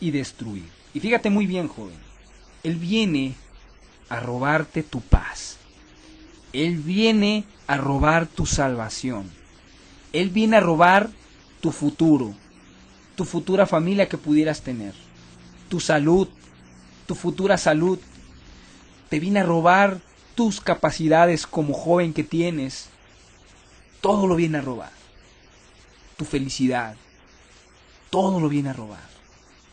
y destruir. Y fíjate muy bien, joven, él viene a robarte tu paz. Él viene a robar tu salvación. Él viene a robar tu futuro, tu futura familia que pudieras tener, tu salud, tu futura salud. Te viene a robar tus capacidades como joven que tienes. Todo lo viene a robar. Tu felicidad, todo lo viene a robar.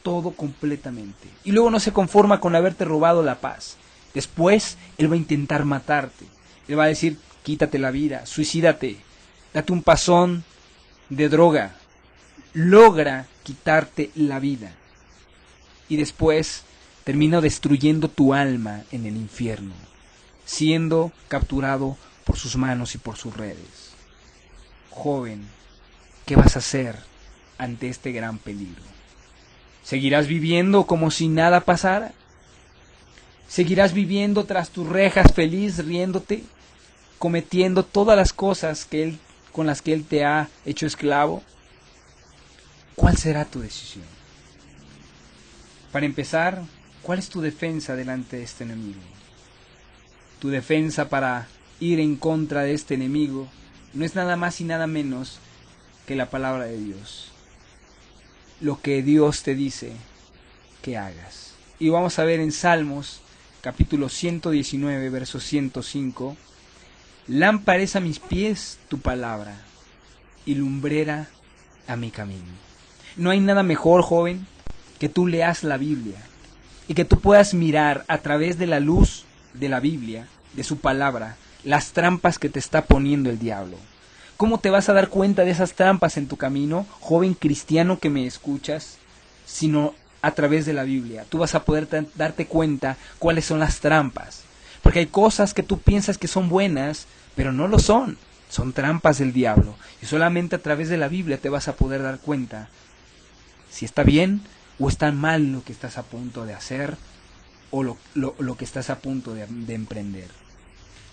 Todo completamente. Y luego no se conforma con haberte robado la paz. Después él va a intentar matarte. Él va a decir: quítate la vida, suicídate, date un pasón de droga, logra quitarte la vida. Y después termina destruyendo tu alma en el infierno, siendo capturado por sus manos y por sus redes. Joven, ¿qué vas a hacer ante este gran peligro? ¿Seguirás viviendo como si nada pasara? ¿Seguirás viviendo tras tus rejas feliz, riéndote, cometiendo todas las cosas con las que Él te ha hecho esclavo? ¿Cuál será tu decisión? Para empezar, ¿cuál es tu defensa delante de este enemigo? Tu defensa para ir en contra de este enemigo no es nada más y nada menos que la palabra de Dios. Lo que Dios te dice que hagas. Y vamos a ver en Salmos, capítulo 119, verso 105. Lámpara es a mis pies tu palabra y lumbrera a mi camino. No hay nada mejor, joven, que tú leas la Biblia y que tú puedas mirar a través de la luz de la Biblia, de su palabra, las trampas que te está poniendo el diablo. ¿Cómo te vas a dar cuenta de esas trampas en tu camino, joven cristiano que me escuchas? Sino a través de la Biblia. Tú vas a poder darte cuenta cuáles son las trampas. Porque hay cosas que tú piensas que son buenas, pero no lo son. Son trampas del diablo. Y solamente a través de la Biblia te vas a poder dar cuenta si está bien o está mal lo que estás a punto de hacer o lo que estás a punto de emprender.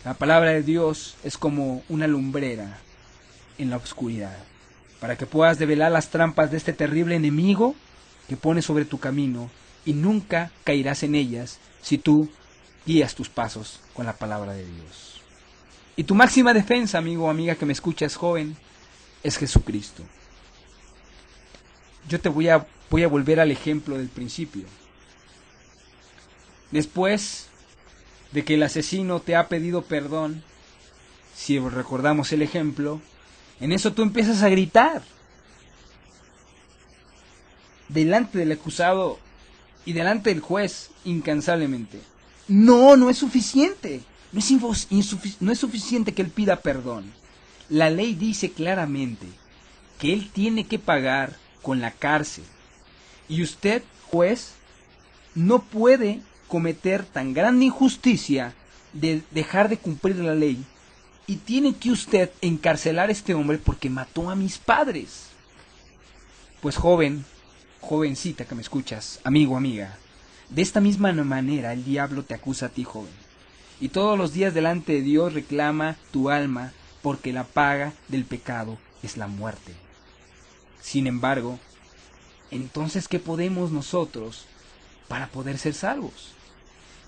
La palabra de Dios es como una lumbrera en la oscuridad, para que puedas develar las trampas de este terrible enemigo que pone sobre tu camino, y nunca caerás en ellas si tú guías tus pasos con la palabra de Dios. Y tu máxima defensa, amigo o amiga que me escuchas, joven, es Jesucristo. Yo te voy a volver al ejemplo del principio. Después de que el asesino te ha pedido perdón, si recordamos el ejemplo, en eso tú empiezas a gritar delante del acusado y delante del juez incansablemente. No es suficiente. No es suficiente que él pida perdón. La ley dice claramente que él tiene que pagar con la cárcel. Y usted, juez, no puede cometer tan grande injusticia de dejar de cumplir la ley, y tiene que usted encarcelar a este hombre porque mató a mis padres. Pues joven, jovencita que me escuchas, amigo, amiga, de esta misma manera el diablo te acusa a ti, joven, y todos los días delante de Dios reclama tu alma, porque la paga del pecado es la muerte. Sin embargo, entonces, ¿qué podemos nosotros para poder ser salvos?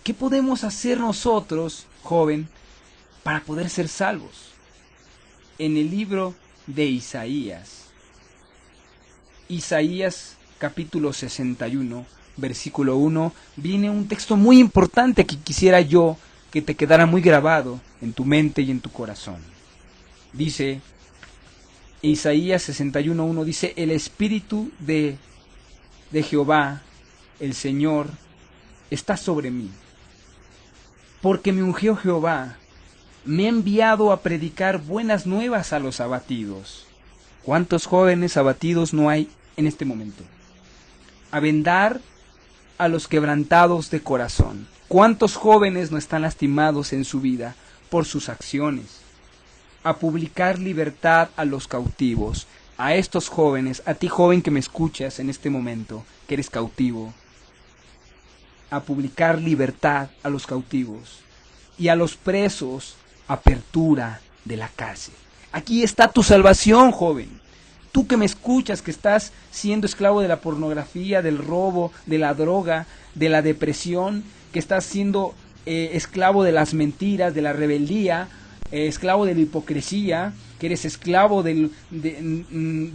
¿Qué podemos hacer nosotros, joven, para poder ser salvos? En el libro de Isaías capítulo 61, versículo 1, viene un texto muy importante que quisiera yo que te quedara muy grabado en tu mente y en tu corazón. Dice, Isaías 61:1 dice: el Espíritu de Jehová, el Señor, está sobre mí, porque me ungió Jehová, me ha enviado a predicar buenas nuevas a los abatidos. ¿Cuántos jóvenes abatidos no hay en este momento? A vendar a los quebrantados de corazón. ¿Cuántos jóvenes no están lastimados en su vida por sus acciones? A publicar libertad a los cautivos. A estos jóvenes, a ti joven que me escuchas en este momento, que eres cautivo, a publicar libertad a los cautivos, y a los presos apertura de la cárcel. Aquí está tu salvación, joven. Tú que me escuchas, que estás siendo esclavo de la pornografía, del robo, de la droga, de la depresión, que estás siendo esclavo de las mentiras, de la rebeldía, esclavo de la hipocresía, que eres esclavo de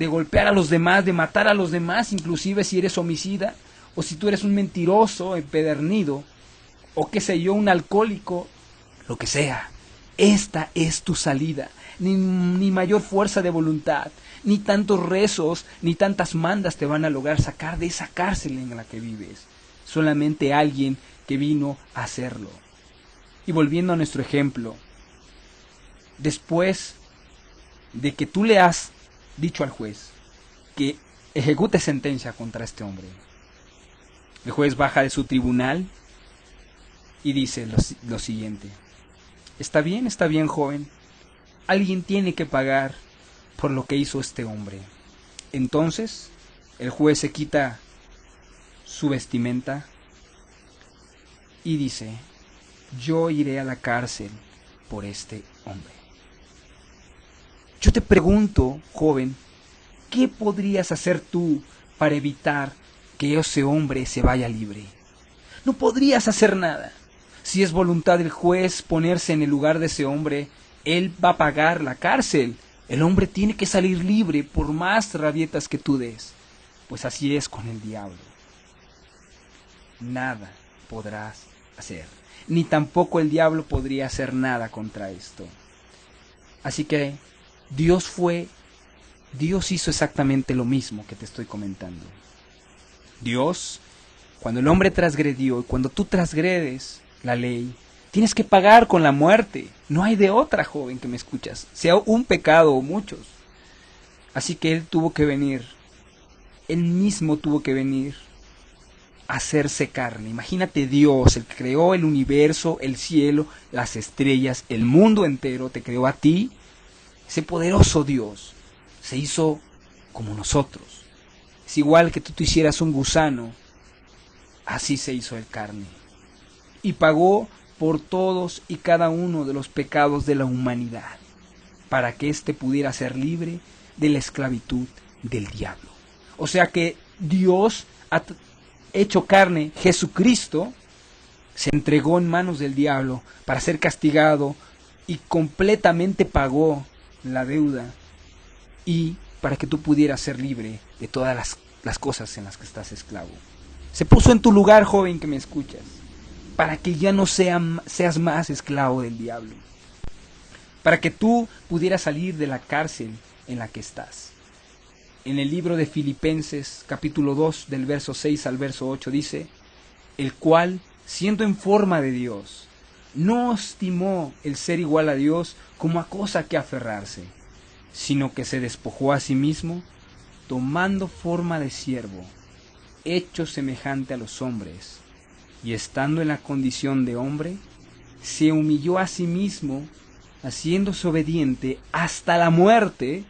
golpear a los demás, de matar a los demás, inclusive si eres homicida, o si tú eres un mentiroso, empedernido, o qué sé yo, un alcohólico, lo que sea. Esta es tu salida. Ni mayor fuerza de voluntad, ni tantos rezos, ni tantas mandas te van a lograr sacar de esa cárcel en la que vives. Solamente alguien que vino a hacerlo. Y volviendo a nuestro ejemplo, después de que tú le has dicho al juez que ejecute sentencia contra este hombre, el juez baja de su tribunal y dice lo siguiente: está bien, joven, alguien tiene que pagar por lo que hizo este hombre. Entonces el juez se quita su vestimenta y dice: yo iré a la cárcel por este hombre. Yo te pregunto, joven, ¿qué podrías hacer tú para evitar que ese hombre se vaya libre? No podrías hacer nada. Si es voluntad del juez ponerse en el lugar de ese hombre, él va a pagar la cárcel El hombre tiene que salir libre por más rabietas que tú des, pues así es con el diablo. Nada podrás hacer, ni tampoco el diablo podría hacer nada contra esto. Así que Dios hizo exactamente lo mismo que te estoy comentando. Dios, cuando el hombre transgredió y cuando tú transgredes la ley, tienes que pagar con la muerte. No hay de otra, joven que me escuchas, sea un pecado o muchos. Así que Él mismo tuvo que venir a hacerse carne. Imagínate Dios, el que creó el universo, el cielo, las estrellas, el mundo entero, te creó a ti. Ese poderoso Dios se hizo como nosotros. Es igual que tú te hicieras un gusano, así se hizo el carne. Y pagó por todos y cada uno de los pecados de la humanidad, para que éste pudiera ser libre de la esclavitud del diablo. O sea que Dios ha hecho carne, Jesucristo se entregó en manos del diablo para ser castigado y completamente pagó la deuda y para que tú pudieras ser libre de todas las cosas en las que estás esclavo. Se puso en tu lugar, joven que me escuchas, para que ya no seas más esclavo del diablo, para que tú pudieras salir de la cárcel en la que estás. En el libro de Filipenses, capítulo 2, del verso 6 al verso 8, dice: el cual, siendo en forma de Dios, no estimó el ser igual a Dios como a cosa que aferrarse, sino que se despojó a sí mismo, tomando forma de siervo, hecho semejante a los hombres, y estando en la condición de hombre, se humilló a sí mismo, haciéndose obediente hasta la muerte,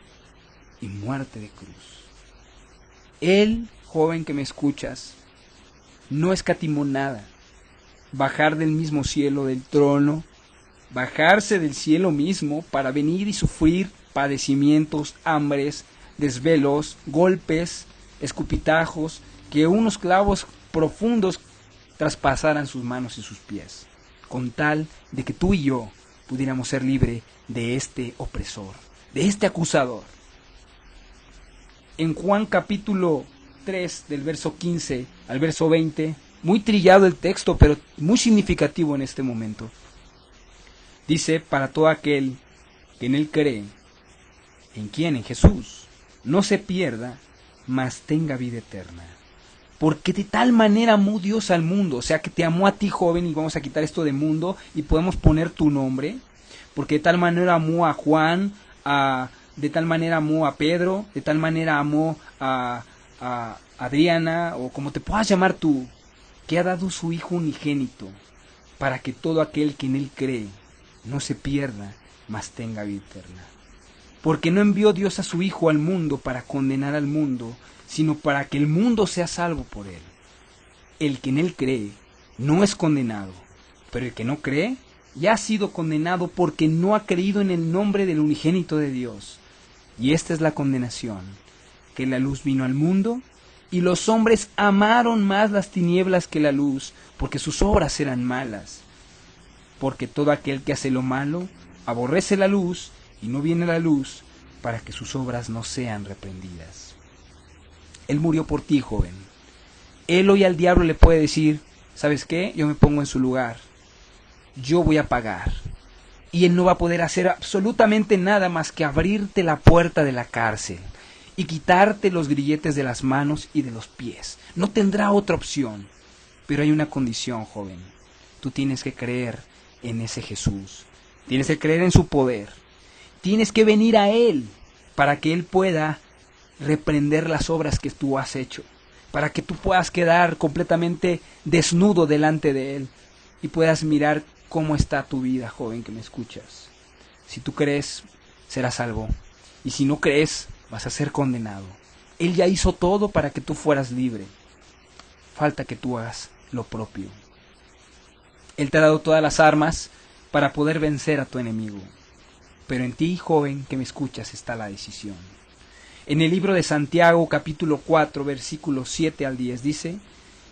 y muerte de cruz. Él, joven que me escuchas, no escatimó nada. Bajar del mismo cielo, del trono, bajarse del cielo mismo para venir y sufrir padecimientos, hambres, desvelos, golpes, escupitajos, que unos clavos profundos traspasaran sus manos y sus pies, con tal de que tú y yo pudiéramos ser libres de este opresor, de este acusador. En Juan capítulo 3, del verso 15 al verso 20, muy trillado el texto, pero muy significativo en este momento. Dice: para todo aquel que en él cree. ¿En quién? En Jesús. No se pierda, mas tenga vida eterna. Porque de tal manera amó Dios al mundo, o sea que te amó a ti, joven, y vamos a quitar esto de mundo y podemos poner tu nombre. Porque de tal manera amó a Juan, de tal manera amó a Pedro, de tal manera amó a Adriana, o como te puedas llamar tú, que ha dado su Hijo unigénito, para que todo aquel que en él cree no se pierda, mas tenga vida eterna. Porque no envió Dios a su Hijo al mundo para condenar al mundo, sino para que el mundo sea salvo por él. El que en él cree no es condenado, pero el que no cree ya ha sido condenado porque no ha creído en el nombre del unigénito de Dios. Y esta es la condenación, que la luz vino al mundo, y los hombres amaron más las tinieblas que la luz, porque sus obras eran malas. Porque todo aquel que hace lo malo aborrece la luz, y no viene a la luz, para que sus obras no sean reprendidas. Él murió por ti, joven. Él hoy al diablo le puede decir: ¿sabes qué? Yo me pongo en su lugar. Yo voy a pagar. Y él no va a poder hacer absolutamente nada más que abrirte la puerta de la cárcel y quitarte los grilletes de las manos y de los pies. No tendrá otra opción. Pero hay una condición, joven. Tú tienes que creer en ese Jesús. Tienes que creer en su poder. Tienes que venir a Él para que Él pueda reprender las obras que tú has hecho. Para que tú puedas quedar completamente desnudo delante de Él y puedas mirar cómo está tu vida, joven que me escuchas. Si tú crees, serás salvo. Y si no crees, vas a ser condenado. Él ya hizo todo para que tú fueras libre. Falta que tú hagas lo propio. Él te ha dado todas las armas para poder vencer a tu enemigo. Pero en ti, joven que me escuchas, está la decisión. En el libro de Santiago, capítulo 4, versículos 7 al 10, dice: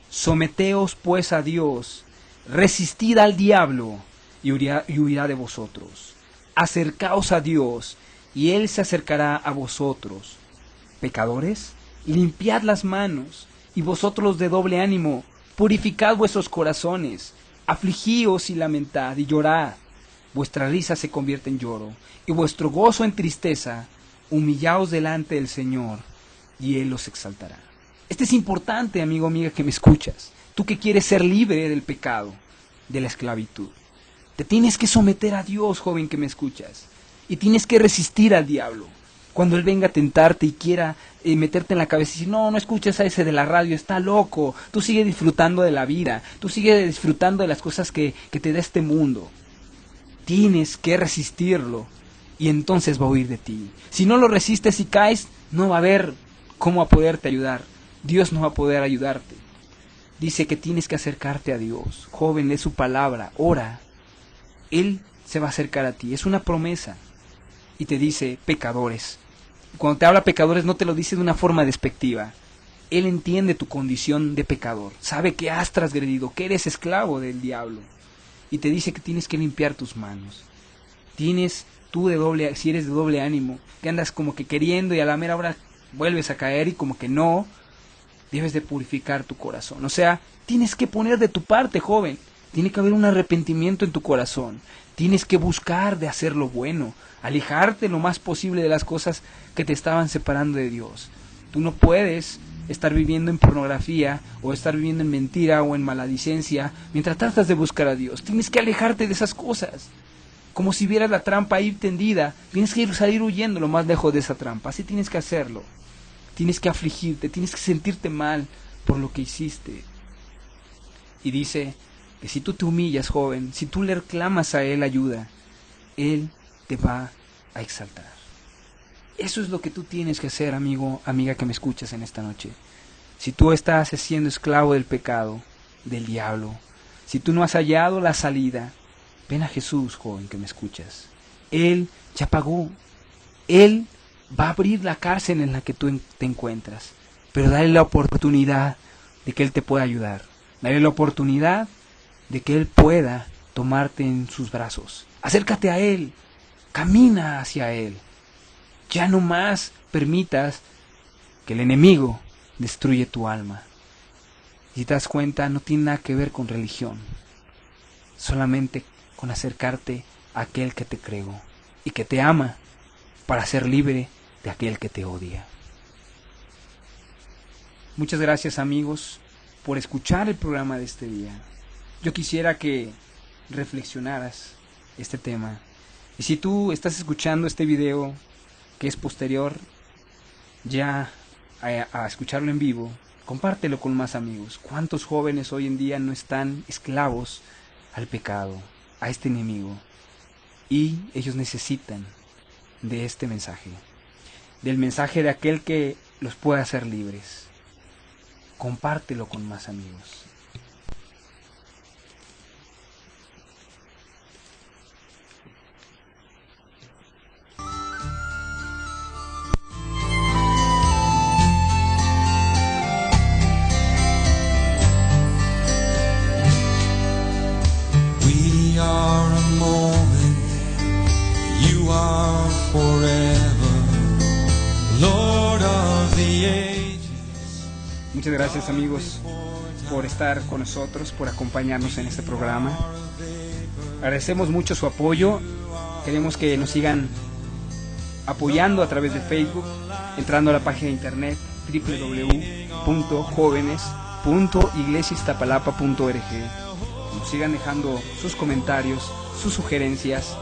someteos pues a Dios, resistid al diablo, y huirá de vosotros. Acercaos a Dios, y Él se acercará a vosotros. Pecadores, limpiad las manos, y vosotros de doble ánimo, purificad vuestros corazones, afligíos y lamentad y llorad. Vuestra risa se convierte en lloro, y vuestro gozo en tristeza. Humillaos delante del Señor, y Él os exaltará. Este es importante, amigo, amiga, que me escuchas. Tú que quieres ser libre del pecado, de la esclavitud. Te tienes que someter a Dios, joven que me escuchas. Y tienes que resistir al diablo. Cuando él venga a tentarte y quiera meterte en la cabeza y decir, no escuches a ese de la radio, está loco. Tú sigue disfrutando de la vida. Tú sigue disfrutando de las cosas que te da este mundo. Tienes que resistirlo. Y entonces va a huir de ti. Si no lo resistes y caes, no va a haber cómo poderte ayudar. Dios no va a poder ayudarte. Dice que tienes que acercarte a Dios. Joven, lee su palabra, ora. Él se va a acercar a ti. Es una promesa. Y te dice, pecadores. Cuando te habla pecadores no te lo dice de una forma despectiva. Él entiende tu condición de pecador. Sabe que has transgredido, que eres esclavo del diablo. Y te dice que tienes que limpiar tus manos. Tienes tú si eres de doble ánimo, que andas como que queriendo y a la mera hora vuelves a caer y como que no, debes de purificar tu corazón. O sea, tienes que poner de tu parte, joven. Tiene que haber un arrepentimiento en tu corazón. Tienes que buscar de hacer lo bueno, alejarte lo más posible de las cosas que te estaban separando de Dios. Tú no puedes estar viviendo en pornografía o estar viviendo en mentira o en maledicencia mientras tratas de buscar a Dios. Tienes que alejarte de esas cosas. Como si vieras la trampa ahí tendida, tienes que salir huyendo lo más lejos de esa trampa. Así tienes que hacerlo. Tienes que afligirte, tienes que sentirte mal por lo que hiciste. Y dice que si tú te humillas, joven, si tú le reclamas a Él ayuda, Él te va a exaltar. Eso es lo que tú tienes que hacer, amigo, amiga que me escuchas en esta noche. Si tú estás siendo esclavo del pecado, del diablo, si tú no has hallado la salida, ven a Jesús, joven que me escuchas. Él ya pagó. Él va a abrir la cárcel en la que tú te encuentras. Pero dale la oportunidad de que Él te pueda ayudar. Dale la oportunidad de que Él pueda tomarte en sus brazos. Acércate a Él. Camina hacia Él. Ya no más permitas que el enemigo destruye tu alma. Y si te das cuenta, no tiene nada que ver con religión. Solamente con acercarte a aquel que te creó y que te ama para ser libre de aquel que te odia. Muchas gracias, amigos, por escuchar el programa de este día. Yo quisiera que reflexionaras este tema. Y si tú estás escuchando este video que es posterior ya a escucharlo en vivo, compártelo con más amigos. ¿Cuántos jóvenes hoy en día no están esclavos al pecado, a este enemigo? Y ellos necesitan de este mensaje, del mensaje de aquel que los puede hacer libres. Compártelo con más amigos. We are a moment, you are forever, Lord of the ages. Muchas gracias, amigos, por estar con nosotros, por acompañarnos en este programa. Agradecemos mucho su apoyo. Queremos que nos sigan apoyando a través de Facebook, entrando a la página de internet www.jóvenes.iglesiaiztapalapa.org. Nos sigan dejando sus comentarios, sus sugerencias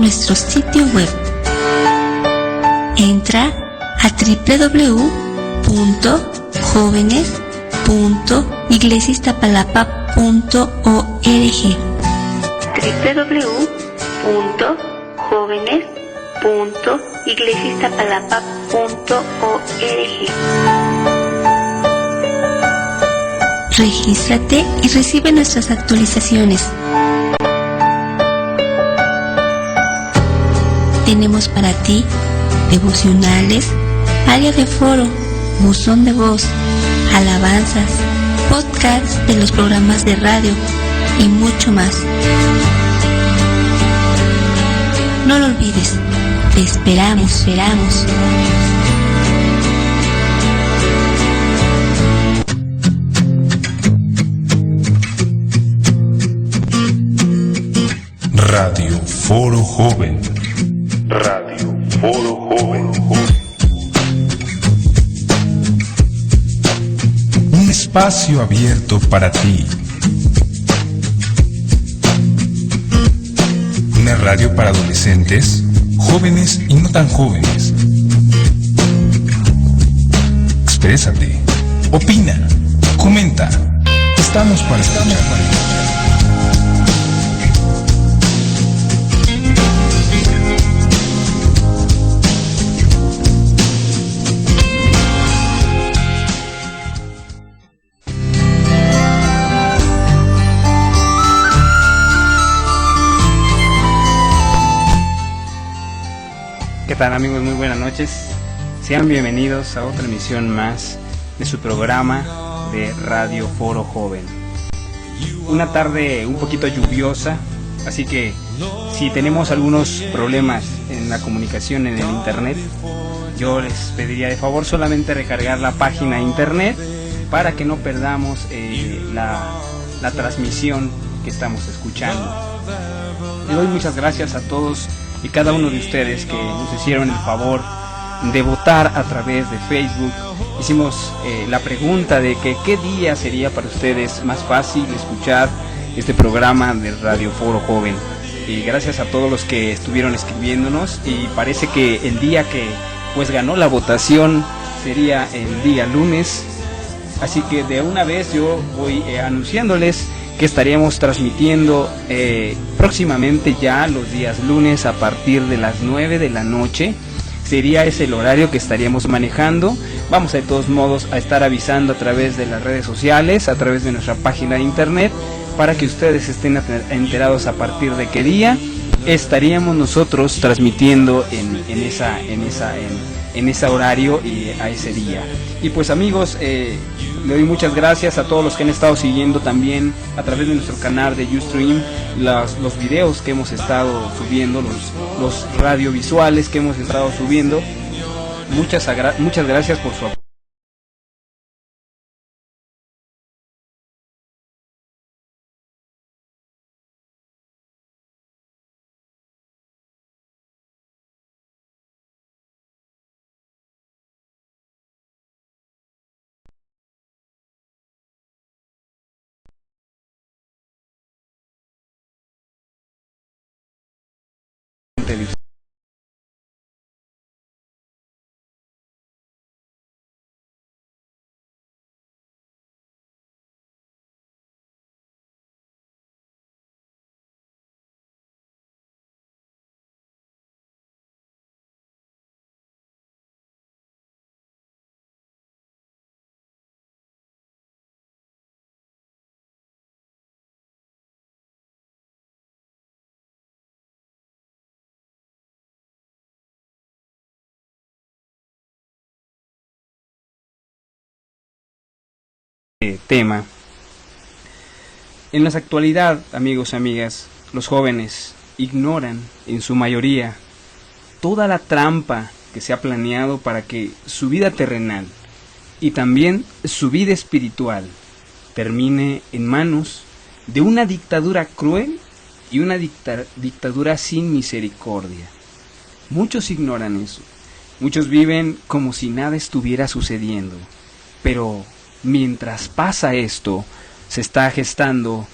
nuestro sitio web. Entra a www.jóvenes.iglesiaiztapalapa.org www.jóvenes.iglesiaiztapalapa.org. Regístrate y recibe nuestras actualizaciones. Tenemos para ti devocionales, área de foro, buzón de voz, alabanzas, podcasts de los programas de radio y mucho más. No lo olvides, te esperamos. Radio Foro Joven. Radio Foro Joven. Un espacio abierto para ti. Una radio para adolescentes, jóvenes y no tan jóvenes. Exprésate, opina, comenta. Estamos para escuchar. ¿Qué tal, amigos? Muy buenas noches. Sean bienvenidos a otra emisión más de su programa de Radio Foro Joven. Una tarde un poquito lluviosa, así que si tenemos algunos problemas en la comunicación en el internet, yo les pediría de favor solamente recargar la página de internet para que no perdamos la transmisión que estamos escuchando. Le doy muchas gracias a todos y cada uno de ustedes que nos hicieron el favor de votar a través de Facebook. Hicimos la pregunta de que qué día sería para ustedes más fácil escuchar este programa de Radio Foro Joven. Y gracias a todos los que estuvieron escribiéndonos, y parece que el día que pues ganó la votación sería el día lunes. Así que de una vez yo voy anunciándoles que estaríamos transmitiendo próximamente ya los días lunes a partir de las 9 de la noche. Sería ese el horario que estaríamos manejando. Vamos de todos modos a estar avisando a través de las redes sociales, a través de nuestra página de internet, para que ustedes estén enterados a partir de qué día estaríamos nosotros transmitiendo en ese horario y a ese día. Y pues, amigos, le doy muchas gracias a todos los que han estado siguiendo también a través de nuestro canal de Ustream los videos que hemos estado subiendo, los radiovisuales que hemos estado subiendo. Muchas gracias por su apoyo. Tema. En la actualidad, amigos y amigas, los jóvenes ignoran en su mayoría toda la trampa que se ha planeado para que su vida terrenal y también su vida espiritual termine en manos de una dictadura cruel y una dictadura sin misericordia. Muchos ignoran eso. Muchos viven como si nada estuviera sucediendo, pero mientras pasa esto, se está gestando